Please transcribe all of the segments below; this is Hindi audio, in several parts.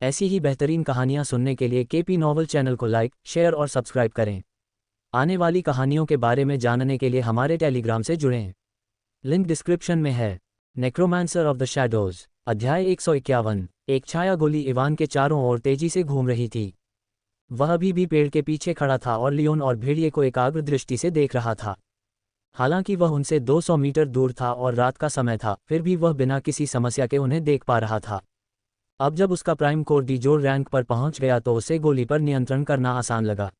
ऐसी ही बेहतरीन कहानियाँ सुनने के लिए केपी नॉवल चैनल को लाइक, शेयर और सब्सक्राइब करें। आने वाली कहानियों के बारे में जानने के लिए हमारे टेलीग्राम से जुड़ें। लिंक डिस्क्रिप्शन में है। नेक्रोमांसर ऑफ द शैडोज, अध्याय 151। एक छाया गोली इवान के चारों ओर तेजी से घूम रही थी। वह अभी भी पेड़ के पीछे खड़ा था और लियोन और भेड़िए को एकाग्र दृष्टि से देख रहा था। हालांकि वह उनसे 200 मीटर दूर था और रात का समय था, फिर भी वह बिना किसी समस्या के उन्हें देख पा रहा था। अब जब उसका प्राइम कोर डिजोर रैंक पर पहुंच गया तो उसे गोली पर नियंत्रण करना आसान लगा।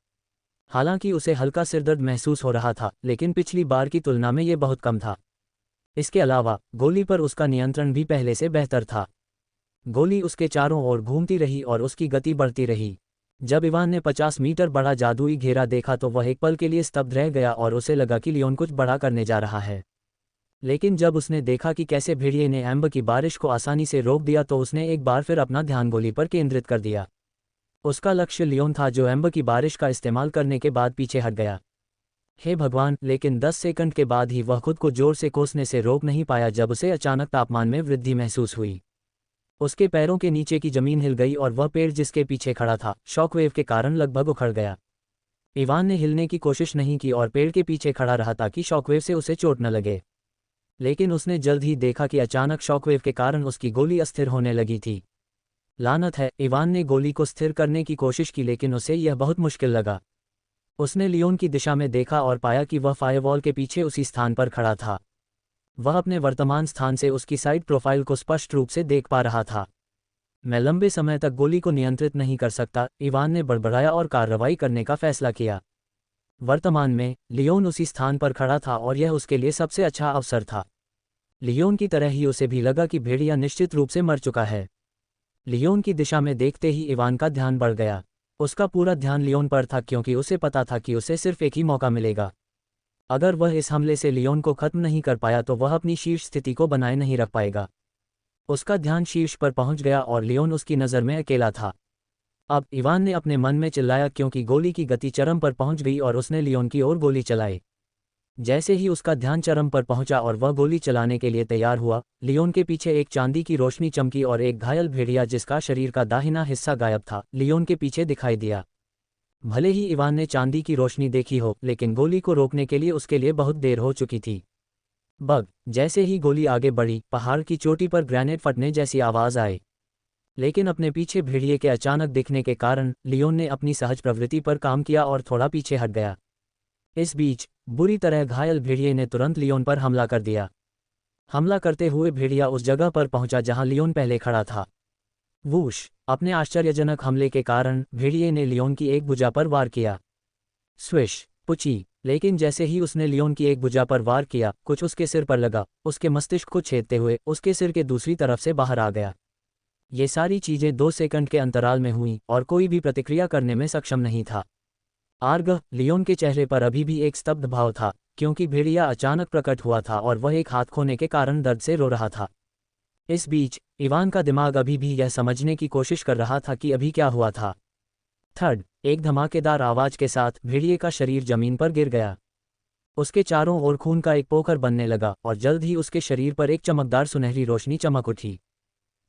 हालांकि उसे हल्का सिरदर्द महसूस हो रहा था, लेकिन पिछली बार की तुलना में यह बहुत कम था। इसके अलावा गोली पर उसका नियंत्रण भी पहले से बेहतर था। गोली उसके चारों ओर घूमती रही और उसकी गति बढ़ती रही। जब इवान ने 50 मीटर बड़ा जादुई घेरा देखा तो वह एक पल के लिए स्तब्ध रह गया और उसे लगा कि लियोन कुछ बड़ा करने जा रहा है। लेकिन जब उसने देखा कि कैसे भेड़िए ने एम्बर की बारिश को आसानी से रोक दिया तो उसने एक बार फिर अपना ध्यान गोली पर केंद्रित कर दिया। उसका लक्ष्य लियोन था, जो एम्बर की बारिश का इस्तेमाल करने के बाद पीछे हट गया। हे भगवान! लेकिन 10 सेकंड के बाद ही वह खुद को जोर से कोसने से रोक नहीं पाया जब उसे अचानक तापमान में वृद्धि महसूस हुई। उसके पैरों के नीचे की जमीन हिल गई और वह पेड़ जिसके पीछे खड़ा था, शॉकवेव के कारण लगभग उखड़ गया। इवान ने हिलने की कोशिश नहीं की और पेड़ के पीछे खड़ा रहा ताकि शॉकवेव से उसे चोट न लगे। लेकिन उसने जल्द ही देखा कि अचानक शॉकवेव के कारण उसकी गोली अस्थिर होने लगी थी। लानत है! इवान ने गोली को स्थिर करने की कोशिश की, लेकिन उसे यह बहुत मुश्किल लगा। उसने लियोन की दिशा में देखा और पाया कि वह फायरवॉल के पीछे उसी स्थान पर खड़ा था। वह अपने वर्तमान स्थान से उसकी साइड प्रोफाइल को स्पष्ट रूप से देख पा रहा था। मैं लंबे समय तक गोली को नियंत्रित नहीं कर सकता, इवान ने बड़बड़ाया और कार्रवाई करने का फैसला किया। वर्तमान में लियोन उसी स्थान पर खड़ा था और यह उसके लिए सबसे अच्छा अवसर था। लियोन की तरह ही उसे भी लगा कि भेड़िया निश्चित रूप से मर चुका है। लियोन की दिशा में देखते ही इवान का ध्यान बढ़ गया। उसका पूरा ध्यान लियोन पर था, क्योंकि उसे पता था कि उसे सिर्फ एक ही मौका मिलेगा। अगर वह इस हमले से लियोन को खत्म नहीं कर पाया तो वह अपनी शीर्ष स्थिति को बनाए नहीं रख पाएगा। उसका ध्यान शीर्ष पर पहुंच गया और लियोन उसकी नज़र में अकेला था। अब इवान ने अपने मन में चिल्लाया, क्योंकि गोली की गति चरम पर पहुंच गई और उसने लियोन की ओर गोली चलाई। जैसे ही उसका ध्यान चरम पर पहुंचा और वह गोली चलाने के लिए तैयार हुआ, लियोन के पीछे एक चांदी की रोशनी चमकी और एक घायल भेड़िया जिसका शरीर का दाहिना हिस्सा गायब था, लियोन के पीछे दिखाई दिया। भले ही इवान ने चांदी की रोशनी देखी हो, लेकिन गोली को रोकने के लिए उसके लिए बहुत देर हो चुकी थी। बग! जैसे ही गोली आगे बढ़ी, पहाड़ की चोटी पर ग्रेनेड फटने जैसी आवाज़ आई। लेकिन अपने पीछे भेड़िए के अचानक दिखने के कारण लियोन ने अपनी सहज प्रवृत्ति पर काम किया और थोड़ा पीछे हट गया। इस बीच बुरी तरह घायल भेड़िए ने तुरंत लियोन पर हमला कर दिया। हमला करते हुए भेड़िया उस जगह पर पहुंचा जहां लियोन पहले खड़ा था। वूश! अपने आश्चर्यजनक हमले के कारण भेड़िए ने लियोन की एक भुजा पर वार किया। स्विश! पुची! लेकिन जैसे ही उसने लियोन की एक भुजा पर वार किया, कुछ उसके सिर पर लगा, उसके मस्तिष्क को छेदते हुए उसके सिर के दूसरी तरफ से बाहर आ गया। ये सारी चीजें 2 सेकंड के अंतराल में हुईं और कोई भी प्रतिक्रिया करने में सक्षम नहीं था। आर्ग! लियोन के चेहरे पर अभी भी एक स्तब्ध भाव था, क्योंकि भेड़िया अचानक प्रकट हुआ था और वह एक हाथ खोने के कारण दर्द से रो रहा था। इस बीच इवान का दिमाग अभी भी यह समझने की कोशिश कर रहा था कि अभी क्या हुआ था। थर्ड! एक धमाकेदार आवाज के साथ भेड़िए का शरीर जमीन पर गिर गया। उसके चारों ओर खून का एक पोखर बनने लगा और जल्द ही उसके शरीर पर एक चमकदार सुनहरी रोशनी चमक उठी।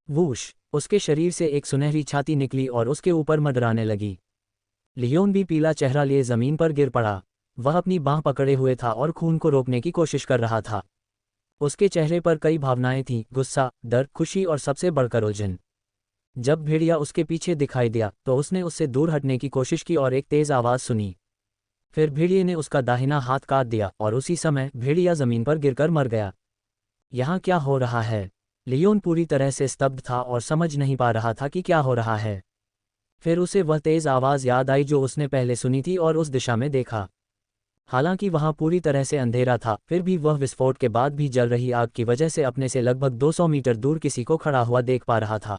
वूश! उसके शरीर से एक सुनहरी छाती निकली और उसके ऊपर मंडराने लगी। लियोन भी पीला चेहरा लिए जमीन पर गिर पड़ा। वह अपनी बांह पकड़े हुए था और खून को रोकने की कोशिश कर रहा था। उसके चेहरे पर कई भावनाएं थीं, गुस्सा, डर, खुशी और सबसे बढ़कर उलझन। जब भेड़िया उसके पीछे दिखाई दिया तो उसने उससे दूर हटने की कोशिश की और एक तेज आवाज़ सुनी। फिर भेड़िए ने उसका दाहिना हाथ काट दिया और उसी समय भेड़िया जमीन पर गिरकर मर गया। यहाँ क्या हो रहा है? लियोन पूरी तरह से स्तब्ध था और समझ नहीं पा रहा था कि क्या हो रहा है। फिर उसे वह तेज आवाज़ याद आई जो उसने पहले सुनी थी और उस दिशा में देखा। हालांकि वहां पूरी तरह से अंधेरा था, फिर भी वह विस्फोट के बाद भी जल रही आग की वजह से अपने से लगभग 200 मीटर दूर किसी को खड़ा हुआ देख पा रहा था।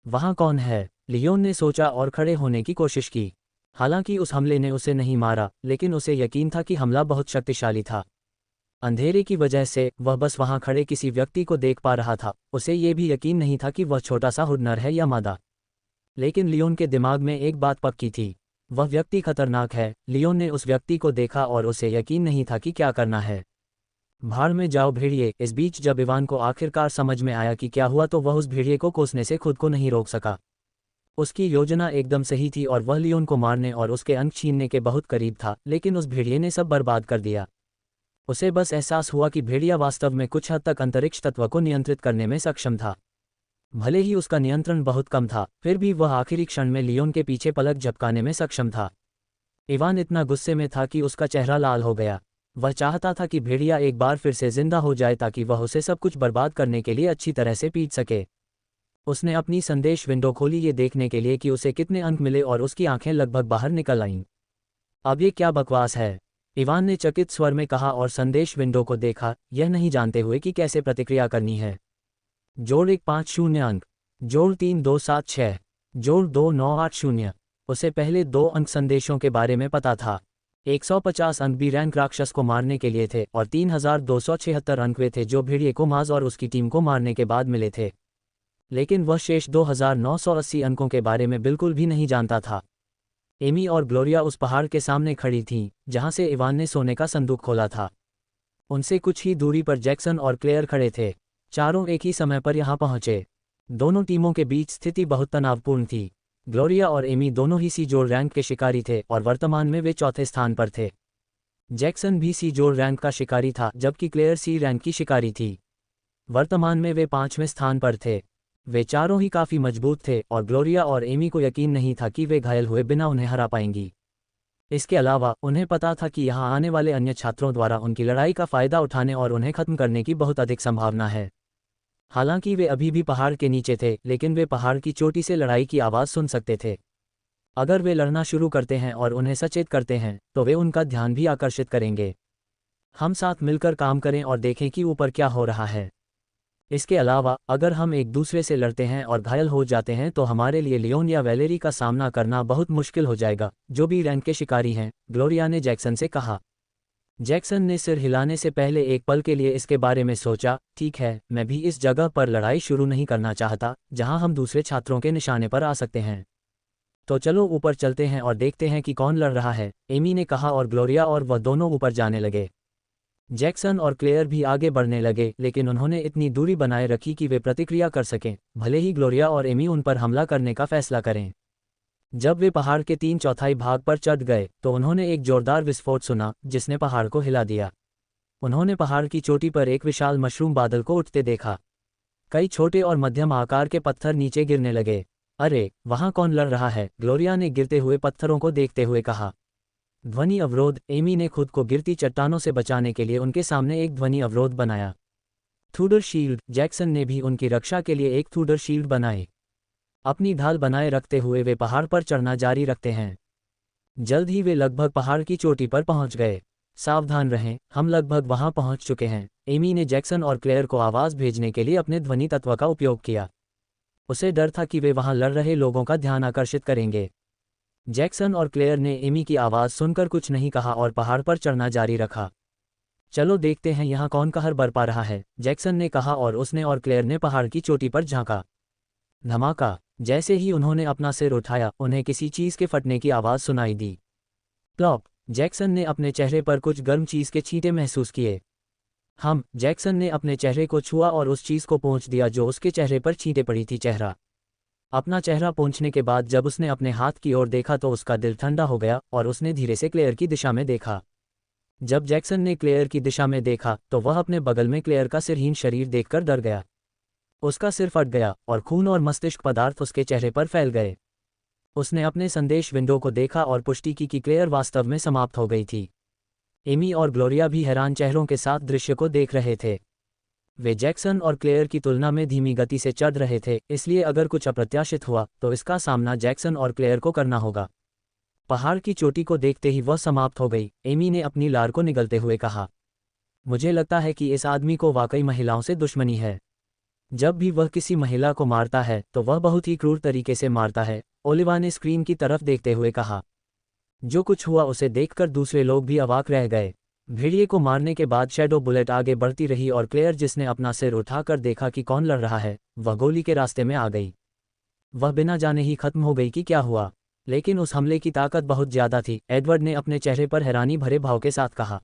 वहां कौन है? लियोन ने सोचा और खड़े होने की कोशिश की। हालांकि उस हमले ने उसे नहीं मारा, लेकिन उसे यकीन था कि हमला बहुत शक्तिशाली था। अंधेरे की वजह से वह बस वहां खड़े किसी व्यक्ति को देख पा रहा था। उसे ये भी यकीन नहीं था कि वह छोटा सा हुड नर है या मादा। लेकिन लियोन के दिमाग में एक बात पक्की थी, वह व्यक्ति खतरनाक है। लियोन ने उस व्यक्ति को देखा और उसे यकीन नहीं था कि क्या करना है। भाड़ में जाओ भेड़िए! इस बीच जब इवान को आखिरकार समझ में आया कि क्या हुआ तो वह उस भेड़िए को कोसने से खुद को नहीं रोक सका। उसकी योजना एकदम सही थी और वह लियोन को मारने और उसके अंक छीनने के बहुत करीब था, लेकिन उस भेड़िए ने सब बर्बाद कर दिया। उसे बस एहसास हुआ कि भेड़िया वास्तव में कुछ हद तक अंतरिक्ष तत्व को नियंत्रित करने में सक्षम था। भले ही उसका नियंत्रण बहुत कम था, फिर भी वह आखिरी क्षण में लियोन के पीछे पलक झपकाने में सक्षम था। इवान इतना गुस्से में था कि उसका चेहरा लाल हो गया। वह चाहता था कि भेड़िया एक बार फिर से जिंदा हो जाए ताकि वह उसे सब कुछ बर्बाद करने के लिए अच्छी तरह से पीट सके। उसने अपनी संदेश विंडो खोली ये देखने के लिए कि उसे कितने अंक मिले और उसकी आंखें लगभग बाहर निकल आईं। अब ये क्या बकवास है, इवान ने चकित स्वर में कहा और संदेश विंडो को देखा, यह नहीं जानते हुए कि कैसे प्रतिक्रिया करनी है। जोड़ 150 अंक, जोड़ 3276, जोड़ 2980। उसे पहले 2 अंक संदेशों के बारे में पता था। 150 अंक बी रैंक राक्षस को मारने के लिए थे और 3276 अंक वे थे जो भेड़िए को माज और उसकी टीम को मारने के बाद मिले थे। लेकिन वह शेष 2980 अंकों के बारे में बिल्कुल भी नहीं जानता था। एमी और ग्लोरिया उस पहाड़ के सामने खड़ी थीं, जहां से इवान ने सोने का संदूक खोला था। उनसे कुछ ही दूरी पर जैक्सन और क्लेयर खड़े थे। चारों एक ही समय पर यहां पहुंचे। दोनों टीमों के बीच स्थिति बहुत तनावपूर्ण थी। ग्लोरिया और एमी दोनों ही सी जोड़ रैंक के शिकारी थे और वर्तमान में वे चौथे स्थान पर थे। जैक्सन भी सी जोड़ रैंक का शिकारी था, जबकि क्लेयर सी रैंक की शिकारी थी। वर्तमान में वे 5वें स्थान पर थे। वे चारों ही काफी मजबूत थे और ग्लोरिया और एमी को यकीन नहीं था कि वे घायल हुए बिना उन्हें हरा पाएंगी। इसके अलावा उन्हें पता था कि यहाँ आने वाले अन्य छात्रों द्वारा उनकी लड़ाई का फायदा उठाने और उन्हें खत्म करने की बहुत अधिक संभावना है। हालांकि वे अभी भी पहाड़ के नीचे थे, लेकिन वे पहाड़ की चोटी से लड़ाई की आवाज़ सुन सकते थे। अगर वे लड़ना शुरू करते हैं और उन्हें सचेत करते हैं तो वे उनका ध्यान भी आकर्षित करेंगे। हम साथ मिलकर काम करें और देखें कि ऊपर क्या हो रहा है। इसके अलावा अगर हम एक दूसरे से लड़ते हैं और घायल हो जाते हैं तो हमारे लिए लियोन या वैलेरी का सामना करना बहुत मुश्किल हो जाएगा, जो भी रैंक के शिकारी हैं, ग्लोरिया ने जैक्सन से कहा। जैक्सन ने सिर हिलाने से पहले एक पल के लिए इसके बारे में सोचा। ठीक है, मैं भी इस जगह पर लड़ाई शुरू नहीं करना चाहता जहां हम दूसरे छात्रों के निशाने पर आ सकते हैं। तो चलो ऊपर चलते हैं और देखते हैं कि कौन लड़ रहा है, एमी ने कहा और ग्लोरिया और वह दोनों ऊपर जाने लगे। जैक्सन और क्लेयर भी आगे बढ़ने लगे, लेकिन उन्होंने इतनी दूरी बनाए रखी कि वे प्रतिक्रिया कर सकें, भले ही ग्लोरिया और एमी उन पर हमला करने का फैसला करें। जब वे पहाड़ के 3/4 भाग पर चढ़ गए तो उन्होंने एक जोरदार विस्फोट सुना जिसने पहाड़ को हिला दिया। उन्होंने पहाड़ की चोटी पर एक विशाल मशरूम बादल को उठते देखा। कई छोटे और मध्यम आकार के पत्थर नीचे गिरने लगे। अरे, वहां कौन लड़ रहा है, ग्लोरिया ने गिरते हुए पत्थरों को देखते हुए कहा। ध्वनि अवरोध, एमी ने खुद को गिरती चट्टानों से बचाने के लिए उनके सामने एक ध्वनि अवरोध बनाया। थूडर शील्ड, जैक्सन ने भी उनकी रक्षा के लिए एक थूडर शील्ड बनाए। अपनी ढाल बनाए रखते हुए वे पहाड़ पर चढ़ना जारी रखते हैं। जल्द ही वे लगभग पहाड़ की चोटी पर पहुंच गए। सावधान रहें, हम लगभग वहां पहुंच चुके हैं, एमी ने जैक्सन और क्लेयर को आवाज़ भेजने के लिए अपने ध्वनि तत्व का उपयोग किया। उसे डर था कि वे वहां लड़ रहे लोगों का ध्यान आकर्षित करेंगे। जैक्सन और क्लेयर ने एमी की आवाज़ सुनकर कुछ नहीं कहा और पहाड़ पर चढ़ना जारी रखा। चलो देखते हैं यहाँ कौन कहर बरपा रहा है, जैक्सन ने कहा और उसने और क्लेयर ने पहाड़ की चोटी पर झांका। धमाका, जैसे ही उन्होंने अपना सिर उठाया उन्हें किसी चीज़ के फटने की आवाज़ सुनाई दी। प्लॉप, जैक्सन ने अपने चेहरे पर कुछ गर्म चीज़ के छींटे महसूस किए। जैक्सन ने अपने चेहरे को छुआ और उस चीज़ को पोंछ दिया जो उसके चेहरे पर छींटे पड़ी थी। अपना चेहरा पोंछने के बाद जब उसने अपने हाथ की ओर देखा तो उसका दिल ठंडा हो गया और उसने धीरे से क्लेयर की दिशा में देखा। जब जैक्सन ने क्लेयर की दिशा में देखा तो वह अपने बगल में क्लेयर का सिरहीन शरीर देखकर डर गया। उसका सिर फट गया और खून और मस्तिष्क पदार्थ उसके चेहरे पर फैल गए। उसने अपने संदेश विंडो को देखा और पुष्टि की कि क्लेयर वास्तव में समाप्त हो गई थी। एमी और ग्लोरिया भी हैरान चेहरों के साथ दृश्य को देख रहे थे। वे जैक्सन और क्लेयर की तुलना में धीमी गति से चढ़ रहे थे, इसलिए अगर कुछ अप्रत्याशित हुआ तो इसका सामना जैक्सन और क्लेयर को करना होगा। पहाड़ की चोटी को देखते ही वह समाप्त हो गई, एमी ने अपनी लार को निगलते हुए कहा। मुझे लगता है कि इस आदमी को वाकई महिलाओं से दुश्मनी है। जब भी वह किसी महिला को मारता है तो वह बहुत ही क्रूर तरीके से मारता है, ओलिवा ने स्क्रीन की तरफ देखते हुए कहा। जो कुछ हुआ उसे देखकर दूसरे लोग भी अवाक रह गए। भेड़िए को मारने के बाद शैडो बुलेट आगे बढ़ती रही और क्लेयर, जिसने अपना सिर उठाकर देखा कि कौन लड़ रहा है, वह गोली के रास्ते में आ गई। वह बिना जाने ही खत्म हो गई कि क्या हुआ, लेकिन उस हमले की ताकत बहुत ज्यादा थी, एडवर्ड ने अपने चेहरे पर हैरानी भरे भाव के साथ कहा।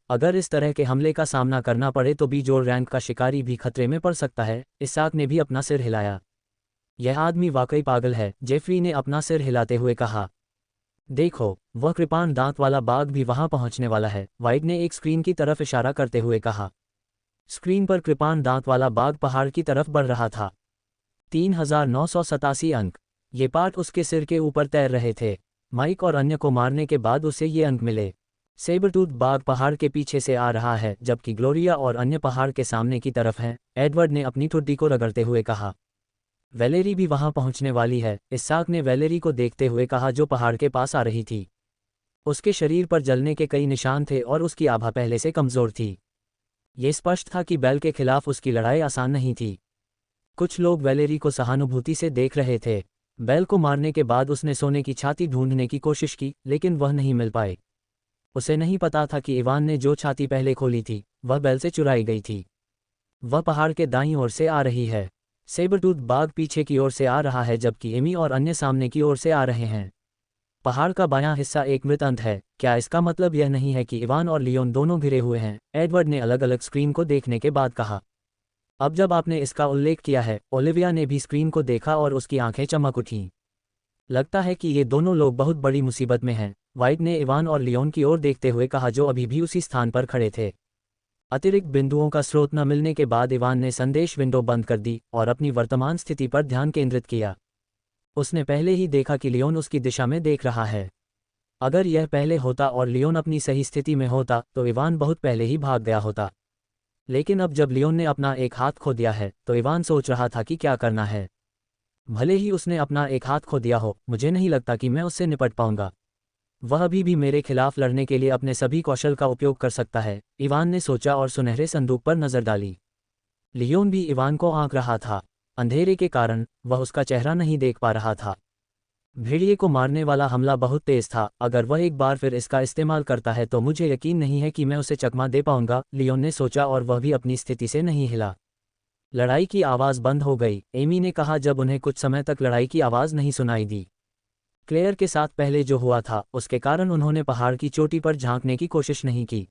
अगर इस तरह के हमले का सामना करना पड़े तो बी जोड़ रैंक का शिकारी भी खतरे में पड़ सकता है, इसाक ने भी अपना सिर हिलाया। यह आदमी वाकई पागल है, जेफरी ने अपना सिर हिलाते हुए कहा। देखो, वह कृपाण दांत वाला बाघ भी वहां पहुंचने वाला है, वाइट ने एक स्क्रीन की तरफ इशारा करते हुए कहा। स्क्रीन पर कृपाण दांत वाला बाघ पहाड़ की तरफ बढ़ रहा था। 3987 अंक। ये पार्ट उसके सिर के ऊपर तैर रहे थे। माइक और अन्य को मारने के बाद उसे ये अंक मिले। सेबरटूथ बाघ पहाड़ के पीछे से आ रहा है, जबकि ग्लोरिया और अन्य पहाड़ के सामने की तरफ हैं, एडवर्ड ने अपनी ठुड्डी को रगड़ते हुए कहा। वैलेरी भी वहां पहुंचने वाली है, इसाक ने वैलेरी को देखते हुए कहा, जो पहाड़ के पास आ रही थी। उसके शरीर पर जलने के कई निशान थे और उसकी आभा पहले से कमजोर थी। ये स्पष्ट था कि बेल के खिलाफ उसकी लड़ाई आसान नहीं थी। कुछ लोग वैलेरी को सहानुभूति से देख रहे थे। बेल को मारने के बाद उसने सोने की छाती ढूंढने की कोशिश की, लेकिन वह नहीं मिल पाई। उसे नहीं पता था कि इवान ने जो छाती पहले खोली थी, वह बेल से चुराई गई थी। वह पहाड़ के दाईं ओर से आ रही है। सेबरटूथ बाघ पीछे की ओर से आ रहा है, जबकि एमी और अन्य सामने की ओर से आ रहे हैं। पहाड़ का बायां हिस्सा एक मृत अंत है। क्या इसका मतलब यह नहीं है कि इवान और लियोन दोनों घिरे हुए हैं? एडवर्ड ने अलग अलग स्क्रीन को देखने के बाद कहा। अब जब आपने इसका उल्लेख किया है, ओलिविया ने भी स्क्रीन को देखा और उसकी आंखें चमक उठीं। लगता है कि ये दोनों लोग बहुत बड़ी मुसीबत में हैं, वाइट ने इवान और लियोन की ओर देखते हुए कहा, जो अभी भी उसी स्थान पर खड़े थे। अतिरिक्त बिंदुओं का स्रोत न मिलने के बाद इवान ने संदेश विंडो बंद कर दी और अपनी वर्तमान स्थिति पर ध्यान केंद्रित किया। उसने पहले ही देखा कि लियोन उसकी दिशा में देख रहा है। अगर यह पहले होता और लियोन अपनी सही स्थिति में होता, तो इवान बहुत पहले ही भाग गया होता। लेकिन अब जब लियोन ने अपना एक हाथ खो दिया है, तो इवान सोच रहा था कि क्या करना है। भले ही उसने अपना एक हाथ खो दिया हो, मुझे नहीं लगता कि मैं उससे निपट पाऊंगा। वह अभी भी मेरे खिलाफ लड़ने के लिए अपने सभी कौशल का उपयोग कर सकता है, इवान ने सोचा और सुनहरे संदूक पर नजर डाली। लियोन भी इवान को आंक रहा था। अंधेरे के कारण वह उसका चेहरा नहीं देख पा रहा था। भेड़िए को मारने वाला हमला बहुत तेज था। अगर वह एक बार फिर इसका इस्तेमाल करता है तो मुझे यकीन नहीं है कि मैं उसे चकमा दे पाऊंगा, लियोन ने सोचा और वह भी अपनी स्थिति से नहीं हिला। लड़ाई की आवाज़ बंद हो गई, एमी ने कहा, जब उन्हें कुछ समय तक लड़ाई की आवाज़ नहीं सुनाई दी। क्लेयर के साथ पहले जो हुआ था, उसके कारण उन्होंने पहाड़ की चोटी पर झांकने की कोशिश नहीं की।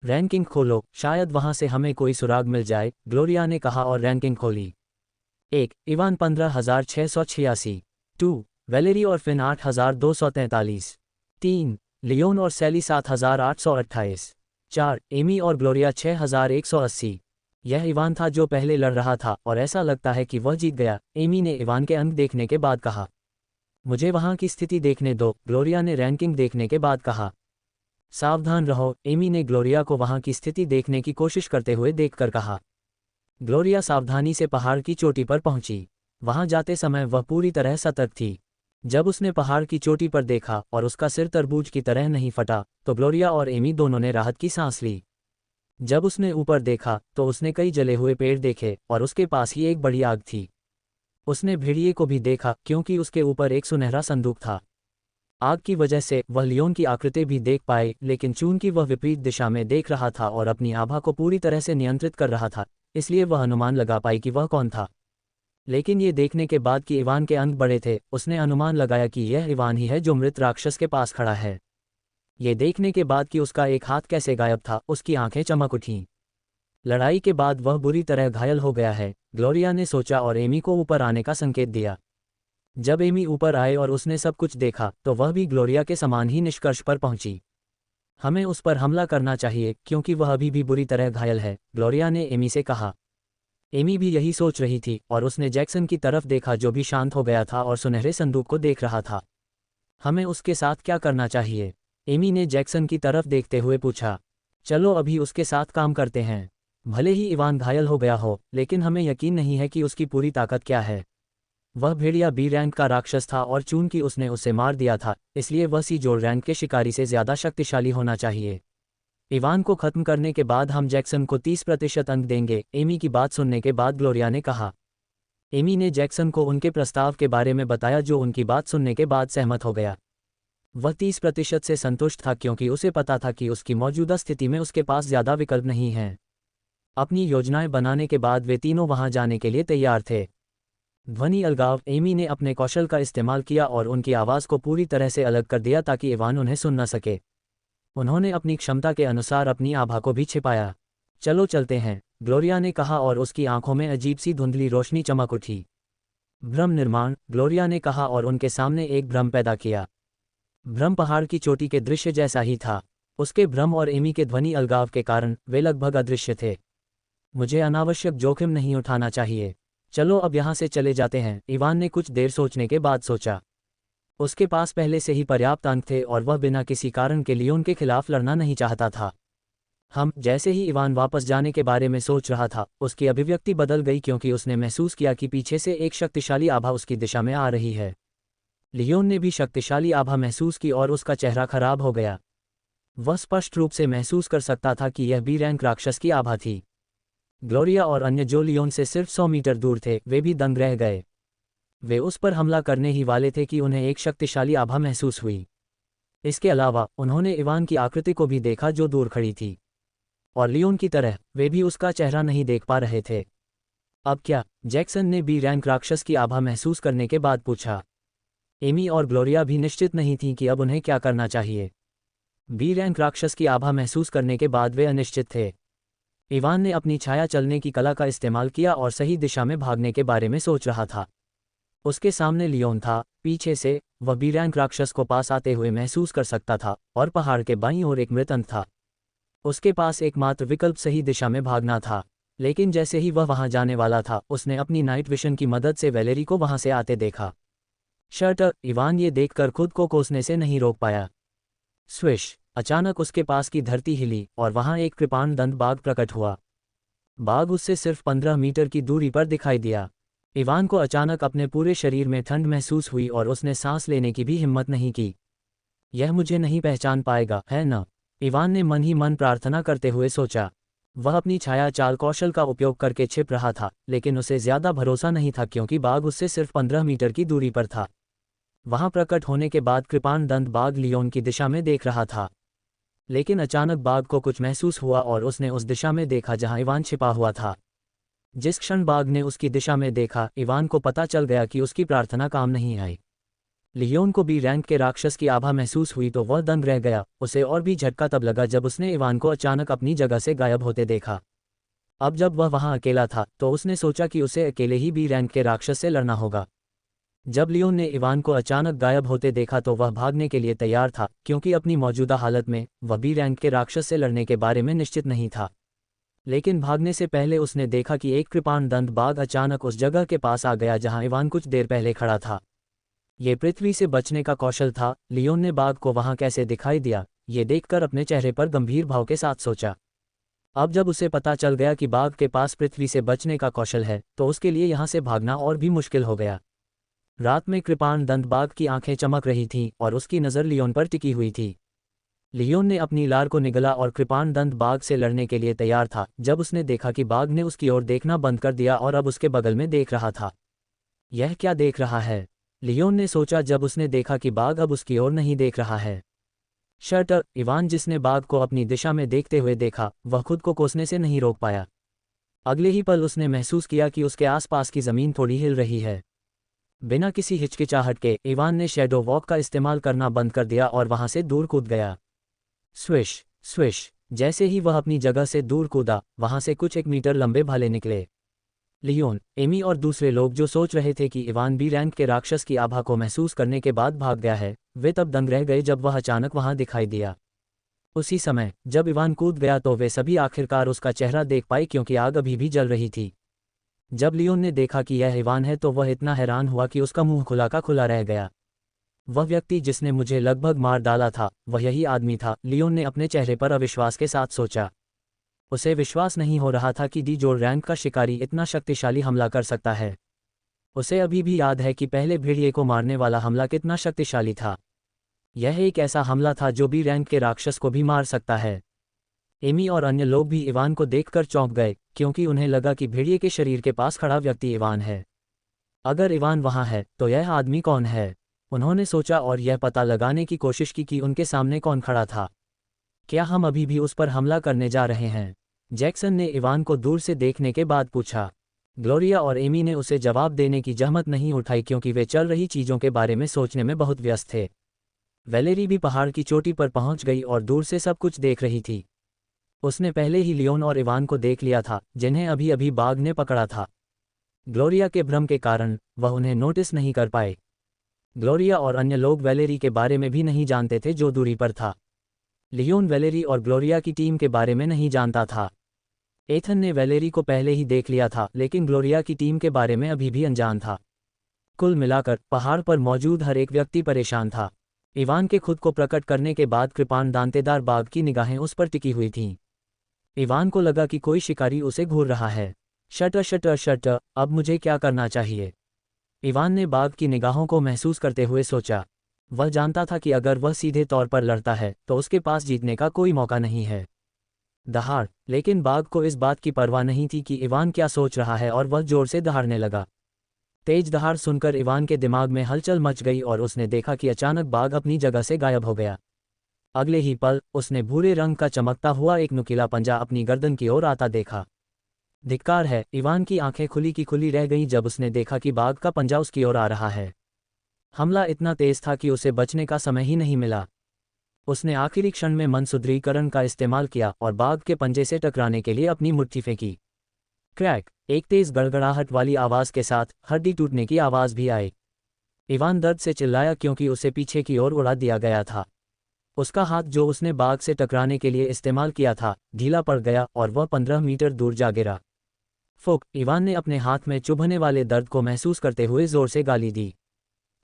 रैंकिंग खोलो, शायद वहां से हमें कोई सुराग मिल जाए, ग्लोरिया ने कहा और रैंकिंग खोली। 1 इवान 15,686। 2 वैलेरी और फिन 8,243। 3 लियोन और सैली 7,828। 4 एमी और ग्लोरिया 6,180। यह इवान था जो पहले लड़ रहा था और ऐसा लगता है कि वह जीत गया, एमी ने इवान के अंक देखने के बाद कहा। मुझे वहां की स्थिति देखने दो, ग्लोरिया ने रैंकिंग देखने के बाद कहा। सावधान रहो, एमी ने ग्लोरिया को वहां की स्थिति देखने की कोशिश करते हुए देखकर कहा। ग्लोरिया सावधानी से पहाड़ की चोटी पर पहुंची। वहां जाते समय वह पूरी तरह सतर्क थी। जब उसने पहाड़ की चोटी पर देखा और उसका सिर तरबूज की तरह नहीं फटा, तो ग्लोरिया और एमी दोनों ने राहत की सांस ली। जब उसने ऊपर देखा तो उसने कई जले हुए पेड़ देखे और उसके पास ही एक बड़ी आग थी। उसने भेड़िए को भी देखा, क्योंकि उसके ऊपर एक सुनहरा संदूक था। आग की वजह से वह लियोन की आकृति भी देख पाए, लेकिन चूंकि वह विपरीत दिशा में देख रहा था और अपनी आभा को पूरी तरह से नियंत्रित कर रहा था, इसलिए वह अनुमान लगा पाई कि वह कौन था। लेकिन ये देखने के बाद कि इवान के अंक बड़े थे, उसने अनुमान लगाया कि यह इवान ही है जो मृत राक्षस के पास खड़ा है। ये देखने के बाद कि उसका एक हाथ कैसे गायब था, उसकी आंखें चमक उठीं। लड़ाई के बाद वह बुरी तरह घायल हो गया है, ग्लोरिया ने सोचा और एमी को ऊपर आने का संकेत दिया। जब एमी ऊपर आए और उसने सब कुछ देखा, तो वह भी ग्लोरिया के समान ही निष्कर्ष पर पहुंची। हमें उस पर हमला करना चाहिए, क्योंकि वह अभी भी बुरी तरह घायल है, ग्लोरिया ने एमी से कहा। एमी भी यही सोच रही थी और उसने जैक्सन की तरफ देखा, जो भी शांत हो गया था और सुनहरे संदूक को देख रहा था। हमें उसके साथ क्या करना चाहिए? एमी ने जैक्सन की तरफ देखते हुए पूछा। चलो अभी उसके साथ काम करते हैं। भले ही इवान घायल हो गया हो, लेकिन हमें यकीन नहीं है कि उसकी पूरी ताकत क्या है। वह भेड़िया बी रैंक का राक्षस था और चूंकि उसने उसे मार दिया था, इसलिए वह सी जोड़ रैंक के शिकारी से ज़्यादा शक्तिशाली होना चाहिए। इवान को खत्म करने के बाद हम जैक्सन को 30% अंक देंगे, एमी की बात सुनने के बाद ग्लोरिया ने कहा। एमी ने जैक्सन को उनके प्रस्ताव के बारे में बताया, जो उनकी बात सुनने के बाद सहमत हो गया। वह 30% से संतुष्ट था, क्योंकि उसे पता था कि उसकी मौजूदा स्थिति में उसके पास ज़्यादा विकल्प नहीं हैं। अपनी योजनाएं बनाने के बाद वे तीनों वहां जाने के लिए तैयार थे। ध्वनि अलगाव, एमी ने अपने कौशल का इस्तेमाल किया और उनकी आवाज़ को पूरी तरह से अलग कर दिया ताकि इवान उन्हें सुन न सके। उन्होंने अपनी क्षमता के अनुसार अपनी आभा को भी छिपाया। चलो चलते हैं, ग्लोरिया ने कहा और उसकी आंखों में अजीब सी धुंधली रोशनी चमक उठी। भ्रम निर्माण, ग्लोरिया ने कहा और उनके सामने एक भ्रम पैदा किया। भ्रम पहाड़ की चोटी के दृश्य जैसा ही था। उसके भ्रम और एमी के ध्वनि अलगाव के कारण वे लगभग अदृश्य थे। मुझे अनावश्यक जोखिम नहीं उठाना चाहिए। चलो अब यहाँ से चले जाते हैं, इवान ने कुछ देर सोचने के बाद सोचा। उसके पास पहले से ही पर्याप्त अंक थे और वह बिना किसी कारण के लियोन के खिलाफ लड़ना नहीं चाहता था। जैसे ही इवान वापस जाने के बारे में सोच रहा था, उसकी अभिव्यक्ति बदल गई क्योंकि उसने महसूस किया कि पीछे से एक शक्तिशाली आभा उसकी दिशा में आ रही है। लियोन ने भी शक्तिशाली आभा महसूस की और उसका चेहरा खराब हो गया। वह स्पष्ट रूप से महसूस कर सकता था कि यह बी रैंक राक्षस की आभा थी। ग्लोरिया और अन्य जो लियोन से सिर्फ 100 मीटर दूर थे, वे भी दंग रह गए। वे उस पर हमला करने ही वाले थे कि उन्हें एक शक्तिशाली आभा महसूस हुई। इसके अलावा उन्होंने इवान की आकृति को भी देखा जो दूर खड़ी थी, और लियोन की तरह वे भी उसका चेहरा नहीं देख पा रहे थे। अब क्या? जैक्सन ने बी रैंक राक्षस की आभा महसूस करने के बाद पूछा। एमी और ग्लोरिया भी निश्चित नहीं थीं कि अब उन्हें क्या करना चाहिए। बी रैंक राक्षस की आभा महसूस करने के बाद वे अनिश्चित थे। इवान ने अपनी छाया चलने की कला का इस्तेमाल किया और सही दिशा में भागने के बारे में सोच रहा था। उसके सामने लियोन था, पीछे से वह बी रैंक राक्षस को पास आते हुए महसूस कर सकता था, और पहाड़ के बाईं ओर एक मृतंत था। उसके पास एकमात्र विकल्प सही दिशा में भागना था। लेकिन जैसे ही वह वहां जाने वाला था, उसने अपनी नाइट विशन की मदद से वैलेरी को वहां से आते देखा। शर्टर, इवान ये देखकर खुद को कोसने से नहीं रोक पाया। स्विश! अचानक उसके पास की धरती हिली और वहां एक कृपाण दंत बाघ प्रकट हुआ। बाघ उससे सिर्फ 15 मीटर की दूरी पर दिखाई दिया। इवान को अचानक अपने पूरे शरीर में ठंड महसूस हुई और उसने सांस लेने की भी हिम्मत नहीं की। यह मुझे नहीं पहचान पाएगा, है न? इवान ने मन ही मन प्रार्थना करते हुए सोचा। वह अपनी छाया चाल कौशल का उपयोग करके छिप रहा था, लेकिन उसे ज्यादा भरोसा नहीं था क्योंकि बाघ उससे सिर्फ 15 मीटर की दूरी पर था। वहां प्रकट होने के बाद कृपाण दंत बाघ लियोन की दिशा में देख रहा था। लेकिन अचानक बाघ को कुछ महसूस हुआ और उसने उस दिशा में देखा जहां इवान छिपा हुआ था। जिस क्षण बाघ ने उसकी दिशा में देखा, इवान को पता चल गया कि उसकी प्रार्थना काम नहीं आई। लियोन को बी रैंक के राक्षस की आभा महसूस हुई तो वह दंग रह गया। उसे और भी झटका तब लगा जब उसने इवान को अचानक अपनी जगह से गायब होते देखा। अब जब वह वहां अकेला था तो उसने सोचा कि उसे अकेले ही बी रैंक के राक्षस से लड़ना होगा। जब लियोन ने इवान को अचानक गायब होते देखा तो वह भागने के लिए तैयार था, क्योंकि अपनी मौजूदा हालत में वह बी रैंक के राक्षस से लड़ने के बारे में निश्चित नहीं था। लेकिन भागने से पहले उसने देखा कि एक कृपाण दंत बाघ अचानक उस जगह के पास आ गया जहां इवान कुछ देर पहले खड़ा था। ये पृथ्वी से बचने का कौशल था। लियोन ने बाघ को वहां कैसे दिखाई दिया, ये देखकर अपने चेहरे पर गंभीर भाव के साथ सोचा। अब जब उसे पता चल गया कि बाघ के पास पृथ्वी से बचने का कौशल है, तो उसके लिए यहां से भागना और भी मुश्किल हो गया। रात में कृपाण दंत बाघ की आंखें चमक रही थीं और उसकी नज़र लियोन पर टिकी हुई थी। लियोन ने अपनी लार को निगला और कृपाण दंत बाघ से लड़ने के लिए तैयार था, जब उसने देखा कि बाघ ने उसकी ओर देखना बंद कर दिया और अब उसके बगल में देख रहा था। यह क्या देख रहा है? लियोन ने सोचा जब उसने देखा कि बाघ अब उसकी ओर नहीं देख रहा है। शर्टर, इवान जिसने बाघ को अपनी दिशा में देखते हुए देखा, वह खुद को कोसने से नहीं रोक पाया। अगले ही पल उसने महसूस किया कि उसके आसपास की जमीन थोड़ी हिल रही है। बिना किसी हिचकिचाहट के इवान ने शैडो वॉक का इस्तेमाल करना बंद कर दिया और वहां से दूर कूद गया। Swish swish! जैसे ही वह अपनी जगह से दूर कूदा, वहां से कुछ 1 मीटर लंबे भाले निकले। लियोन, एमी और दूसरे लोग जो सोच रहे थे कि इवान बी रैंक के राक्षस की आभा को महसूस करने के बाद भाग गया है, वे तब दंग रह गए जब वह अचानक वहां दिखाई दिया। उसी समय जब इवान कूद गया तो वे सभी आखिरकार उसका चेहरा देख पाए क्योंकि आग अभी भी जल रही थी। जब लियोन ने देखा कि यह इवान है तो वह इतना हैरान हुआ कि उसका मुंह खुला का खुला रह गया। वह व्यक्ति जिसने मुझे लगभग मार डाला था, वह यही आदमी था, लियोन ने अपने चेहरे पर अविश्वास के साथ सोचा। उसे विश्वास नहीं हो रहा था कि डी जोर रैंक का शिकारी इतना शक्तिशाली हमला कर सकता है। उसे अभी भी याद है कि पहले भेड़िए को मारने वाला हमला कितना शक्तिशाली था। यह एक ऐसा हमला था जो बी रैंक के राक्षस को भी मार सकता है। एमी और अन्य लोग भी इवान को देखकर चौंक गए, क्योंकि उन्हें लगा कि भेड़िए के शरीर के पास खड़ा व्यक्ति इवान है। अगर इवान वहां है तो यह आदमी कौन है? उन्होंने सोचा और यह पता लगाने की कोशिश की कि उनके सामने कौन खड़ा था। क्या हम अभी भी उस पर हमला करने जा रहे हैं? जैक्सन ने इवान को दूर से देखने के बाद पूछा। ग्लोरिया और एमी ने उसे जवाब देने की जहमत नहीं उठाई क्योंकि वे चल रही चीज़ों के बारे में सोचने में बहुत व्यस्त थे। वैलेरी भी पहाड़ की चोटी पर पहुंच गई और दूर से सब कुछ देख रही थी। उसने पहले ही लियोन और इवान को देख लिया था, जिन्हें अभी अभी बाघ ने पकड़ा था। ग्लोरिया के भ्रम के कारण वह उन्हें नोटिस नहीं कर पाए। ग्लोरिया और अन्य लोग वैलेरी के बारे में भी नहीं जानते थे जो दूरी पर था। लियोन वैलेरी और ग्लोरिया की टीम के बारे में नहीं जानता था। एथन ने वैलेरी को पहले ही देख लिया था, लेकिन ग्लोरिया की टीम के बारे में अभी भी अनजान था। कुल मिलाकर पहाड़ पर मौजूद हर एक व्यक्ति परेशान था। इवान के खुद को प्रकट करने के बाद कृपाण दांतेदार बाघ की निगाहें उस पर टिकी हुई थीं। इवान को लगा कि कोई शिकारी उसे घूर रहा है। शट शट शट, अब मुझे क्या करना चाहिए? इवान ने बाघ की निगाहों को महसूस करते हुए सोचा। वह जानता था कि अगर वह सीधे तौर पर लड़ता है तो उसके पास जीतने का कोई मौका नहीं है। दहाड़! लेकिन बाघ को इस बात की परवाह नहीं थी कि इवान क्या सोच रहा है और वह जोर से दहाड़ने लगा। तेज दहाड़ सुनकर इवान के दिमाग में हलचल मच गई और उसने देखा कि अचानक बाघ अपनी जगह से गायब हो गया। अगले ही पल उसने भूरे रंग का चमकता हुआ एक नुकीला पंजा अपनी गर्दन की ओर आता देखा। धिक्कार है! इवान की आंखें खुली की खुली रह गईं जब उसने देखा कि बाघ का पंजा उसकी ओर आ रहा है। हमला इतना तेज था कि उसे बचने का समय ही नहीं मिला। उसने आखिरी क्षण में मनसुदरीकरण का इस्तेमाल किया और बाघ के पंजे से टकराने के लिए अपनी मुट्ठी फेंकी। क्रैक! एक तेज गड़गड़ाहट वाली आवाज के साथ हड्डी टूटने की आवाज भी आई। इवान दर्द से चिल्लाया क्योंकि उसे पीछे की ओर उड़ा दिया गया था। उसका हाथ जो उसने बाघ से टकराने के लिए इस्तेमाल किया था ढीला पड़ गया और वह 15 मीटर दूर जा गिरा। फुक! इवान ने अपने हाथ में चुभने वाले दर्द को महसूस करते हुए जोर से गाली दी।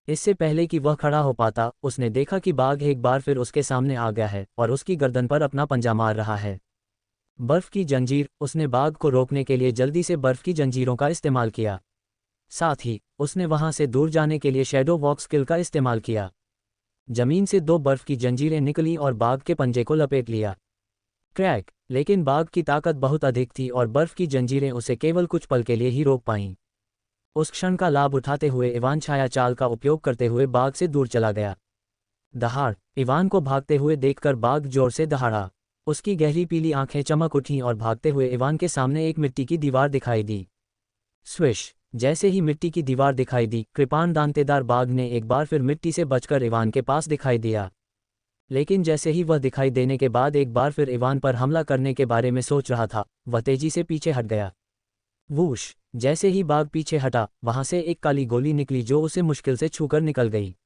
इससे पहले कि वह खड़ा हो पाता, उसने देखा कि बाघ एक बार फिर उसके सामने आ गया है और उसकी गर्दन पर अपना पंजा मार रहा है। बर्फ की जंजीर! उसने बाघ को रोकने के लिए जल्दी से बर्फ की जंजीरों का इस्तेमाल किया। साथ ही उसने वहां से दूर जाने के लिए शैडो वॉक स्किल का इस्तेमाल किया। जमीन से 2 बर्फ की जंजीरें निकलीं और बाघ के पंजे को लपेट लिया। क्रैक! लेकिन बाघ की ताकत बहुत अधिक थी और बर्फ की जंजीरें उसे केवल कुछ पल के लिए ही रोक पाईं। उस क्षण का लाभ उठाते हुए इवान छाया चाल का उपयोग करते हुए बाघ से दूर चला गया। दहाड़! इवान को भागते हुए देखकर बाघ जोर से दहाड़ा। उसकी गहरी पीली आंखें चमक उठीं और भागते हुए इवान के सामने एक मिट्टी की दीवार दिखाई दी। स्विश! जैसे ही मिट्टी की दीवार दिखाई दी, कृपाण दांतेदार बाघ ने एक बार फिर मिट्टी से बचकर इवान के पास दिखाई दिया। लेकिन जैसे ही वह दिखाई देने के बाद एक बार फिर इवान पर हमला करने के बारे में सोच रहा था, वह तेजी से पीछे हट गया। वूश! जैसे ही बाघ पीछे हटा, वहां से एक काली गोली निकली जो उसे मुश्किल से छूकर निकल गई।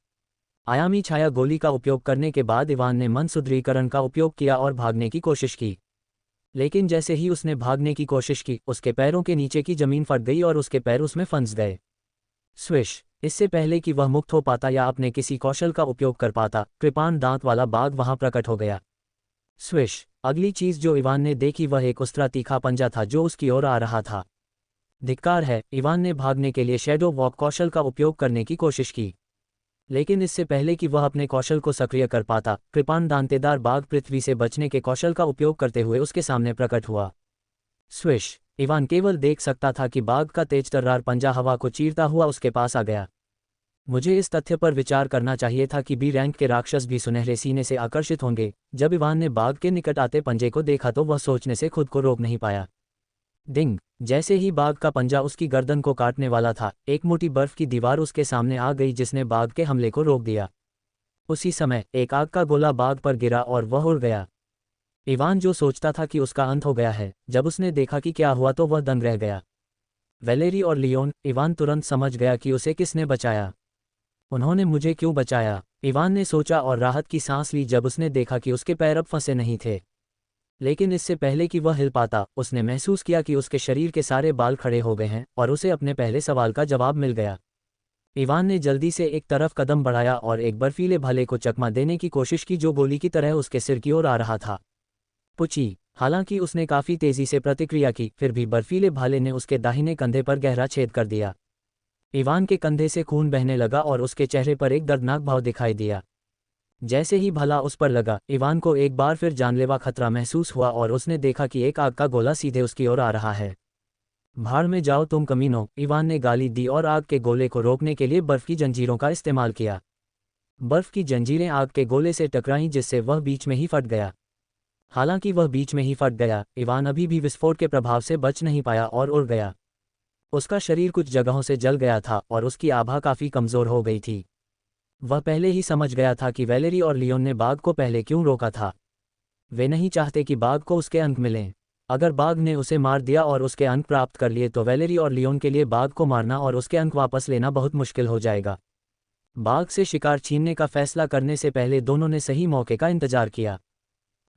आयामी छाया गोली का उपयोग करने के बाद इवान ने मनसुदरीकरण का उपयोग किया और भागने की कोशिश की। लेकिन जैसे ही उसने भागने की कोशिश की, उसके पैरों के नीचे की जमीन फट गई और उसके पैर उसमें फंस गए। स्विश! इससे पहले कि वह मुक्त हो पाता या अपने किसी कौशल का उपयोग कर पाता, कृपाण दांत वाला बाघ वहां प्रकट हो गया। स्विश! अगली चीज जो इवान ने देखी वह एक उस्तरा तीखा पंजा था जो उसकी ओर आ रहा था। धिक्कार है! इवान ने भागने के लिए शैडो वॉक कौशल का उपयोग करने की कोशिश की। लेकिन इससे पहले कि वह अपने कौशल को सक्रिय कर पाता, कृपाण दांतेदार बाघ पृथ्वी से बचने के कौशल का उपयोग करते हुए उसके सामने प्रकट हुआ। स्विश! इवान केवल देख सकता था कि बाघ का तेज तर्रार पंजा हवा को चीरता हुआ उसके पास आ गया। मुझे इस तथ्य पर विचार करना चाहिए था कि बी रैंक के राक्षस भी सुनहरे सीने से आकर्षित होंगे। जब इवान ने बाघ के निकट आते पंजे को देखा तो वह सोचने से खुद को रोक नहीं पाया। डिंग! जैसे ही बाघ का पंजा उसकी गर्दन को काटने वाला था, एक मोटी बर्फ की दीवार उसके सामने आ गई जिसने बाघ के हमले को रोक दिया। उसी समय एक आग का गोला बाघ पर गिरा और वह उड़ गया। इवान जो सोचता था कि उसका अंत हो गया है, जब उसने देखा कि क्या हुआ तो वह दंग रह गया। वैलेरी और लियोन! इवान तुरंत समझ गया कि उसे किसने बचाया। उन्होंने मुझे क्यों बचाया? इवान ने सोचा और राहत की सांस ली जब उसने देखा कि उसके पैर अब फंसे नहीं थे। लेकिन इससे पहले कि वह हिल पाता, उसने महसूस किया कि उसके शरीर के सारे बाल खड़े हो गए हैं और उसे अपने पहले सवाल का जवाब मिल गया। इवान ने जल्दी से एक तरफ कदम बढ़ाया और एक बर्फीले भाले को चकमा देने की कोशिश की जो गोली की तरह उसके सिर की ओर आ रहा था। पुची! हालांकि उसने काफी तेजी से प्रतिक्रिया की, फिर भी बर्फीले भाले ने उसके दाहिने कंधे पर गहरा छेद कर दिया। इवान के कंधे से खून बहने लगा और उसके चेहरे पर एक दर्दनाक भाव दिखाई दिया। जैसे ही भाला उस पर लगा, इवान को एक बार फिर जानलेवा खतरा महसूस हुआ और उसने देखा कि एक आग का गोला सीधे उसकी ओर आ रहा है। भाड़ में जाओ तुम कमीनों! इवान ने गाली दी और आग के गोले को रोकने के लिए बर्फ की जंजीरों का इस्तेमाल किया। बर्फ की जंजीरें आग के गोले से टकराईं जिससे वह बीच में ही फट गया। हालांकि वह बीच में ही फट गया, इवान अभी भी विस्फोट के प्रभाव से बच नहीं पाया और उड़ गया। उसका शरीर कुछ जगहों से जल गया था और उसकी आभा काफी कमजोर हो गई थी। वह पहले ही समझ गया था कि वैलेरी और लियोन ने बाघ को पहले क्यों रोका था। वे नहीं चाहते कि बाघ को उसके अंक मिलें। अगर बाघ ने उसे मार दिया और उसके अंक प्राप्त कर लिए तो वैलेरी और लियोन के लिए बाघ को मारना और उसके अंक वापस लेना बहुत मुश्किल हो जाएगा। बाघ से शिकार छीनने का फैसला करने से पहले दोनों ने सही मौके का इंतजार किया।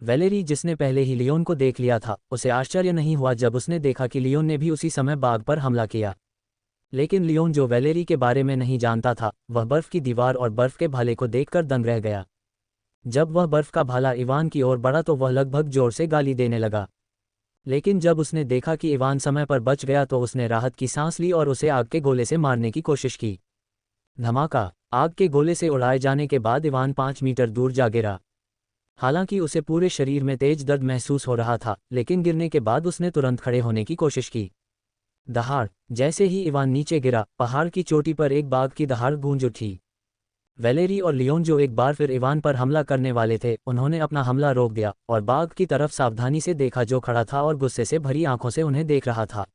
वैलेरी, जिसने पहले ही लियोन को देख लिया था, उसे आश्चर्य नहीं हुआ जब उसने देखा कि लियोन ने भी उसी समय बाघ पर हमला किया। लेकिन लियोन, जो वैलेरी के बारे में नहीं जानता था, वह बर्फ की दीवार और बर्फ के भाले को देखकर दंग रह गया। जब वह बर्फ का भाला इवान की ओर बढ़ा तो वह लगभग जोर से गाली देने लगा। लेकिन जब उसने देखा कि इवान समय पर बच गया तो उसने राहत की सांस ली और उसे आग के गोले से मारने की कोशिश की। धमाका! आग के गोले से उड़ाए जाने के बाद इवान 5 मीटर दूर जा गिरा। हालांकि उसे पूरे शरीर में तेज दर्द महसूस हो रहा था, लेकिन गिरने के बाद उसने तुरंत खड़े होने की कोशिश की। दहाड़! जैसे ही इवान नीचे गिरा, पहाड़ की चोटी पर एक बाघ की दहाड़ गूंज उठी। वैलेरी और लियोन, जो एक बार फिर इवान पर हमला करने वाले थे, उन्होंने अपना हमला रोक दिया और बाघ की तरफ सावधानी से देखा, जो खड़ा था और गुस्से से भरी आंखों से उन्हें देख रहा था।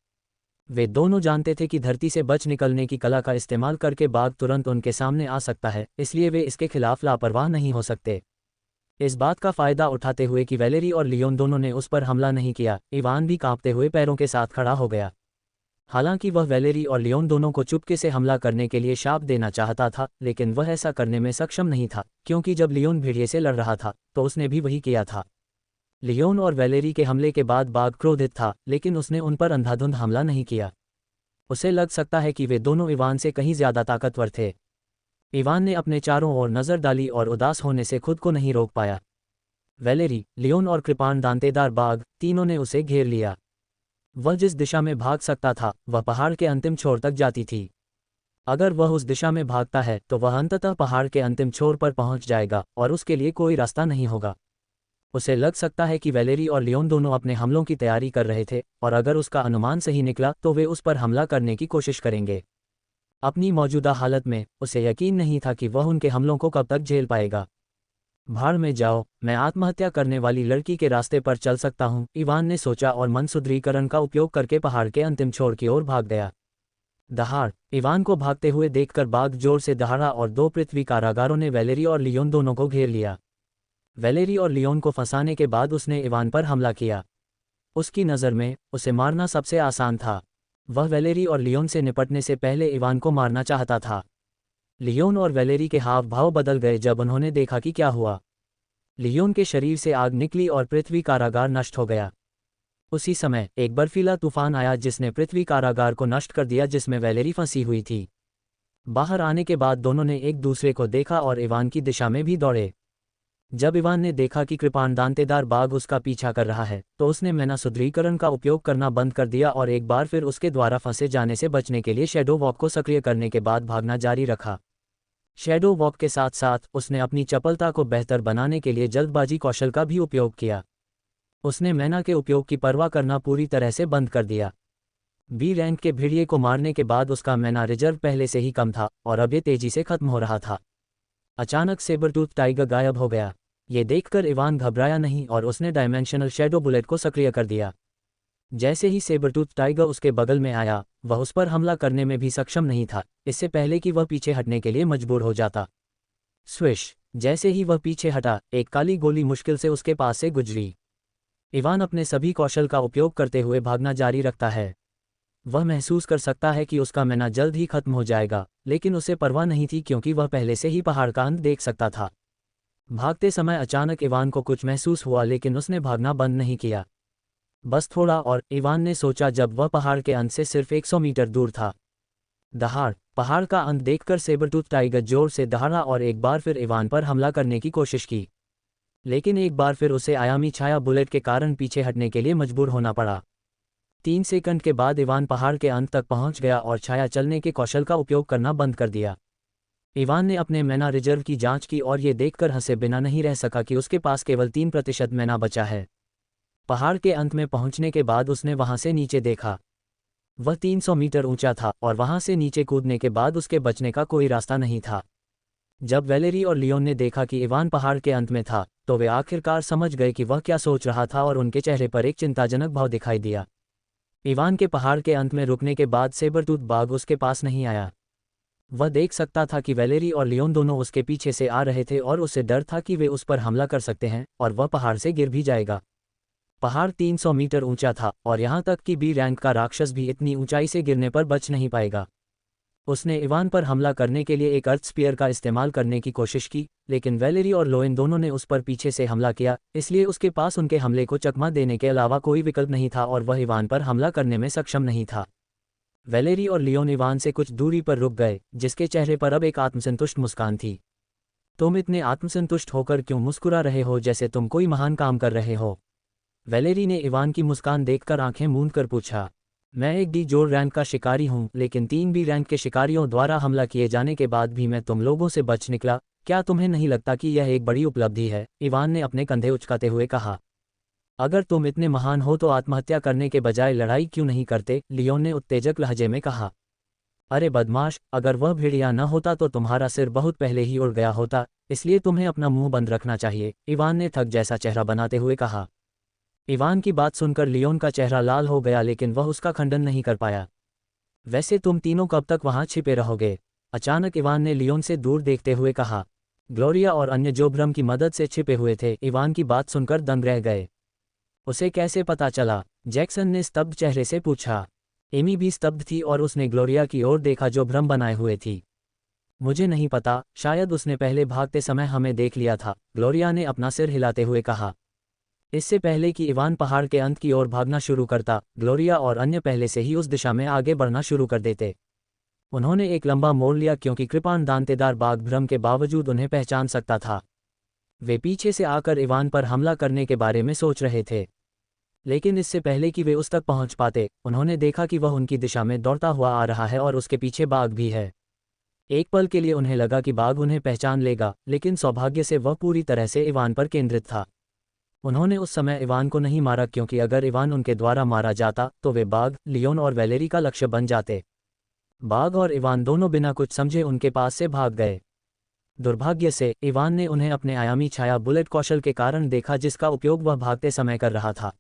वे दोनों जानते थे कि धरती से बच निकलने की कला का इस्तेमाल करके बाघ तुरंत उनके सामने आ सकता है, इसलिए वे इसके खिलाफ लापरवाह नहीं हो सकते। इस बात का फायदा उठाते हुए कि वैलेरी और लियोन दोनों ने उस पर हमला नहीं किया, इवान भी कांपते हुए पैरों के साथ खड़ा हो गया। हालांकि वह वैलेरी और लियोन दोनों को चुपके से हमला करने के लिए शाप देना चाहता था, लेकिन वह ऐसा करने में सक्षम नहीं था, क्योंकि जब लियोन भेड़िए से लड़ रहा था तो उसने भी वही किया था। लियोन और वैलेरी के हमले के बाद बाघ क्रोधित था, लेकिन उसने उन पर अंधाधुंध हमला नहीं किया। उसे लग सकता है कि वे दोनों इवान से कहीं ज्यादा ताकतवर थे। इवान ने अपने चारों ओर नजर डाली और उदास होने से खुद को नहीं रोक पाया। वैलेरी, लियोन और कृपाण दांतेदार बाघ, तीनों ने उसे घेर लिया। वह जिस दिशा में भाग सकता था वह पहाड़ के अंतिम छोर तक जाती थी। अगर वह उस दिशा में भागता है तो वह अंततः पहाड़ के अंतिम छोर पर पहुंच जाएगा और उसके लिए कोई रास्ता नहीं होगा। उसे लग सकता है कि वैलेरी और लियोन दोनों अपने हमलों की तैयारी कर रहे थे, और अगर उसका अनुमान सही निकला तो वे उस पर हमला करने की कोशिश करेंगे। अपनी मौजूदा हालत में उसे यकीन नहीं था कि वह उनके हमलों को कब तक झेल पाएगा। भाड़ में जाओ, मैं आत्महत्या करने वाली लड़की के रास्ते पर चल सकता हूँ, इवान ने सोचा और मन सुदृढ़ीकरण का उपयोग करके पहाड़ के अंतिम छोर की ओर भाग गया। दहाड़! इवान को भागते हुए देखकर बाघ जोर से दहाड़ा और दो पृथ्वी कारागारों ने वैलेरी और लियोन दोनों को घेर लिया। वैलेरी और लियोन को फंसाने के बाद उसने इवान पर हमला किया। उसकी नज़र में उसे मारना सबसे आसान था। वह वैलेरी और लियोन से निपटने से पहले इवान को मारना चाहता था। लियोन और वैलेरी के हाव भाव बदल गए जब उन्होंने देखा कि क्या हुआ। लियोन के शरीर से आग निकली और पृथ्वी कारागार नष्ट हो गया। उसी समय एक बर्फीला तूफान आया जिसने पृथ्वी कारागार को नष्ट कर दिया, जिसमें वैलेरी फंसी हुई थी। बाहर आने के बाद दोनों ने एक दूसरे को देखा और इवान की दिशा में भी दौड़े। जब इवान ने देखा कि कृपाण दांतेदार बाघ उसका पीछा कर रहा है तो उसने मैना सुदृढ़ीकरण का उपयोग करना बंद कर दिया और एक बार फिर उसके द्वारा फंसे जाने से बचने के लिए शैडो वॉक को सक्रिय करने के बाद भागना जारी रखा। शैडो वॉक के साथ साथ उसने अपनी चपलता को बेहतर बनाने के लिए जल्दबाजी कौशल का भी उपयोग किया। उसने मैना के उपयोग की परवाह करना पूरी तरह से बंद कर दिया। बी रैंक के भेड़िए को मारने के बाद उसका मैना रिजर्व पहले से ही कम था और अब ये तेजी से खत्म हो रहा था। अचानक सेबरटूथ टाइगर गायब हो गया। ये देखकर इवान घबराया नहीं और उसने डायमेंशनल शैडो बुलेट को सक्रिय कर दिया। जैसे ही सेबरटूथ टाइगर उसके बगल में आया, वह उस पर हमला करने में भी सक्षम नहीं था, इससे पहले कि वह पीछे हटने के लिए मजबूर हो जाता। स्विश! जैसे ही वह पीछे हटा, एक काली गोली मुश्किल से उसके पास से गुजरी। इवान अपने सभी कौशल का उपयोग करते हुए भागना जारी रखता है। वह महसूस कर सकता है कि उसका मैना जल्द ही खत्म हो जाएगा, लेकिन उसे परवाह नहीं थी क्योंकि वह पहले से ही पहाड़ का अंत देख सकता था। भागते समय अचानक इवान को कुछ महसूस हुआ, लेकिन उसने भागना बंद नहीं किया। बस थोड़ा और, इवान ने सोचा जब वह पहाड़ के अंत से सिर्फ 100 मीटर दूर था। दहाड़! पहाड़ का अंत देखकर सेबरटूथ टाइगर जोर से दहाड़ा और एक बार फिर इवान पर हमला करने की कोशिश की। लेकिन एक बार फिर उसे आयामी छाया बुलेट के कारण पीछे हटने के लिए मजबूर होना पड़ा। 3 सेकंड के बाद इवान पहाड़ के अंत तक पहुंच गया और छाया चलने के कौशल का उपयोग करना बंद कर दिया। इवान ने अपने मैना रिजर्व की जांच की और ये देखकर हंसे बिना नहीं रह सका कि उसके पास केवल 3% मैना बचा है। पहाड़ के अंत में पहुंचने के बाद उसने वहां से नीचे देखा। वह 300 मीटर ऊंचा था और वहां से नीचे कूदने के बाद उसके बचने का कोई रास्ता नहीं था। जब वैलेरी और लियोन ने देखा कि इवान पहाड़ के अंत में था, तो वे आखिरकार समझ गए कि वह क्या सोच रहा था और उनके चेहरे पर एक चिंताजनक भाव दिखाई दिया। इवान के पहाड़ के अंत में रुकने के बाद सेबरटूथ बाघ उसके पास नहीं आया। वह देख सकता था कि वैलेरी और लियोन दोनों उसके पीछे से आ रहे थे और उसे डर था कि वे उस पर हमला कर सकते हैं और वह पहाड़ से गिर भी जाएगा। पहाड़ 300 मीटर ऊंचा था और यहाँ तक कि बी रैंक का राक्षस भी इतनी ऊंचाई से गिरने पर बच नहीं पाएगा। उसने इवान पर हमला करने के लिए एक अर्थ स्पीयर का इस्तेमाल करने की कोशिश की, लेकिन वैलेरी और लोएन दोनों ने उस पर पीछे से हमला किया, इसलिए उसके पास उनके हमले को चकमा देने के अलावा कोई विकल्प नहीं था और वह इवान पर हमला करने में सक्षम नहीं था। वैलेरी और लियोन इवान से कुछ दूरी पर रुक गए, जिसके चेहरे पर अब एक आत्मसंतुष्ट मुस्कान थी। तुम इतने आत्मसंतुष्ट होकर क्यों मुस्कुरा रहे हो, जैसे तुम कोई महान काम कर रहे हो? वैलेरी ने इवान की मुस्कान देखकर आंखें मूंद कर पूछा। मैं एक डी जोर रैंक का शिकारी हूँ, लेकिन 3 बी रैंक के शिकारियों द्वारा हमला किए जाने के बाद भी मैं तुम लोगों से बच निकला। क्या तुम्हें नहीं लगता कि यह एक बड़ी उपलब्धि है? इवान ने अपने कंधे उचकाते हुए कहा। अगर तुम इतने महान हो तो आत्महत्या करने के बजाय लड़ाई क्यों नहीं करते? लियोन ने उत्तेजक लहजे में कहा। अरे बदमाश, अगर वह भेड़िया न होता तो तुम्हारा सिर बहुत पहले ही उड़ गया होता, इसलिए तुम्हें अपना मुंह बंद रखना चाहिए, इवान ने थक जैसा चेहरा बनाते हुए कहा। इवान की बात सुनकर लियोन का चेहरा लाल हो गया, लेकिन वह उसका खंडन नहीं कर पाया। वैसे तुम तीनों कब तक वहां छिपे रहोगे? अचानक इवान ने लियोन से दूर देखते हुए कहा। ग्लोरिया और अन्य जो भ्रम की मदद से छिपे हुए थे, इवान की बात सुनकर दंग रह गए। उसे कैसे पता चला? जैक्सन ने स्तब्ध चेहरे से पूछा। एमी भी स्तब्ध थी और उसने ग्लोरिया की ओर देखा जो भ्रम बनाए हुए थी। मुझे नहीं पता, शायद उसने पहले भागते समय हमें देख लिया था, ग्लोरिया ने अपना सिर हिलाते हुए कहा। इससे पहले कि इवान पहाड़ के अंत की ओर भागना शुरू करता, ग्लोरिया और अन्य पहले से ही उस दिशा में आगे बढ़ना शुरू कर देते। उन्होंने एक लंबा मोड़ लिया क्योंकि कृपाण दांतेदार बाघ भ्रम के बावजूद उन्हें पहचान सकता था। वे पीछे से आकर इवान पर हमला करने के बारे में सोच रहे थे, लेकिन इससे पहले कि वे उस तक पहुंच पाते, उन्होंने देखा कि वह उनकी दिशा में दौड़ता हुआ आ रहा है और उसके पीछे बाघ भी है। एक पल के लिए उन्हें लगा कि बाघ उन्हें पहचान लेगा, लेकिन सौभाग्य से वह पूरी तरह से इवान पर केंद्रित था। उन्होंने उस समय इवान को नहीं मारा क्योंकि अगर इवान उनके द्वारा मारा जाता तो वे बाघ, लियोन और वैलेरी का लक्ष्य बन जाते। बाघ और इवान दोनों बिना कुछ समझे उनके पास से भाग गए। दुर्भाग्य से इवान ने उन्हें अपने आयामी छाया बुलेट कौशल के कारण देखा, जिसका उपयोग वह भागते समय कर रहा था।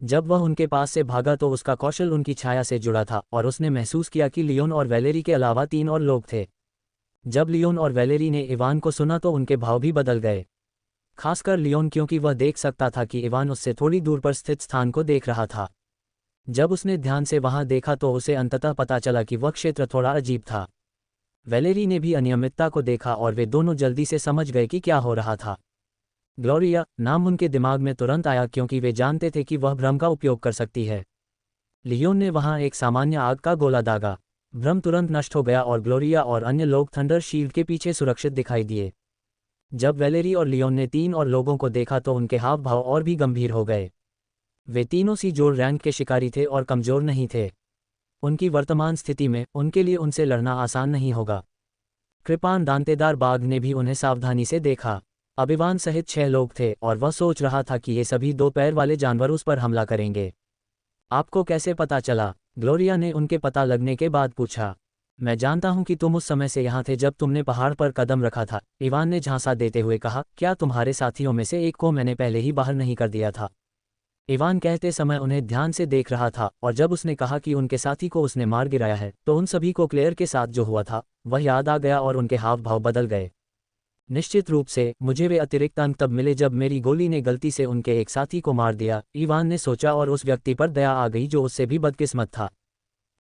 जब वह उनके पास से भागा तो उसका कौशल उनकी छाया से जुड़ा था और उसने महसूस किया कि लियोन और वैलेरी के अलावा 3 और लोग थे। जब लियोन और वैलेरी ने इवान को सुना तो उनके भाव भी बदल गए, खासकर लियोन, क्योंकि वह देख सकता था कि इवान उससे थोड़ी दूर पर स्थित स्थान को देख रहा था। जब उसने ध्यान से वहां देखा तो उसे अंततः पता चला कि वह क्षेत्र थोड़ा अजीब था। वैलेरी ने भी अनियमितता को देखा और वे दोनों जल्दी से समझ गए कि क्या हो रहा था। ग्लोरिया नाम उनके दिमाग में तुरंत आया क्योंकि वे जानते थे कि वह भ्रम का उपयोग कर सकती है। लियोन ने वहां एक सामान्य आग का गोला दागा। भ्रम तुरंत नष्ट हो गया और ग्लोरिया और अन्य लोग थंडर शील्ड के पीछे सुरक्षित दिखाई दिए। जब वैलेरी और लियोन ने 3 और लोगों को देखा तो उनके हाव भाव और भी गंभीर हो गए। वे तीनों सी जोर रैंक के शिकारी थे और कमजोर नहीं थे। उनकी वर्तमान स्थिति में उनके लिए उनसे लड़ना आसान नहीं होगा। कृपाण दांतेदार बाघ ने भी उन्हें सावधानी से देखा। अब इवान सहित 6 लोग थे और वह सोच रहा था कि ये सभी 2 पैर वाले जानवर उस पर हमला करेंगे। आपको कैसे पता चला? ग्लोरिया ने उनके पता लगने के बाद पूछा। मैं जानता हूं कि तुम उस समय से यहाँ थे जब तुमने पहाड़ पर कदम रखा था, इवान ने झांसा देते हुए कहा। क्या तुम्हारे साथियों में से एक को मैंने पहले ही बाहर नहीं कर दिया था? इवान कहते समय उन्हें ध्यान से देख रहा था और जब उसने कहा कि उनके साथी को उसने मार गिराया है तो उन सभी को क्लेयर के साथ जो हुआ था वह याद आ गया और उनके हाव भाव बदल गए। निश्चित रूप से मुझे वे अतिरिक्त अंक तब मिले जब मेरी गोली ने गलती से उनके एक साथी को मार दिया, इवान ने सोचा, और उस व्यक्ति पर दया आ गई जो उससे भी बदकिस्मत था।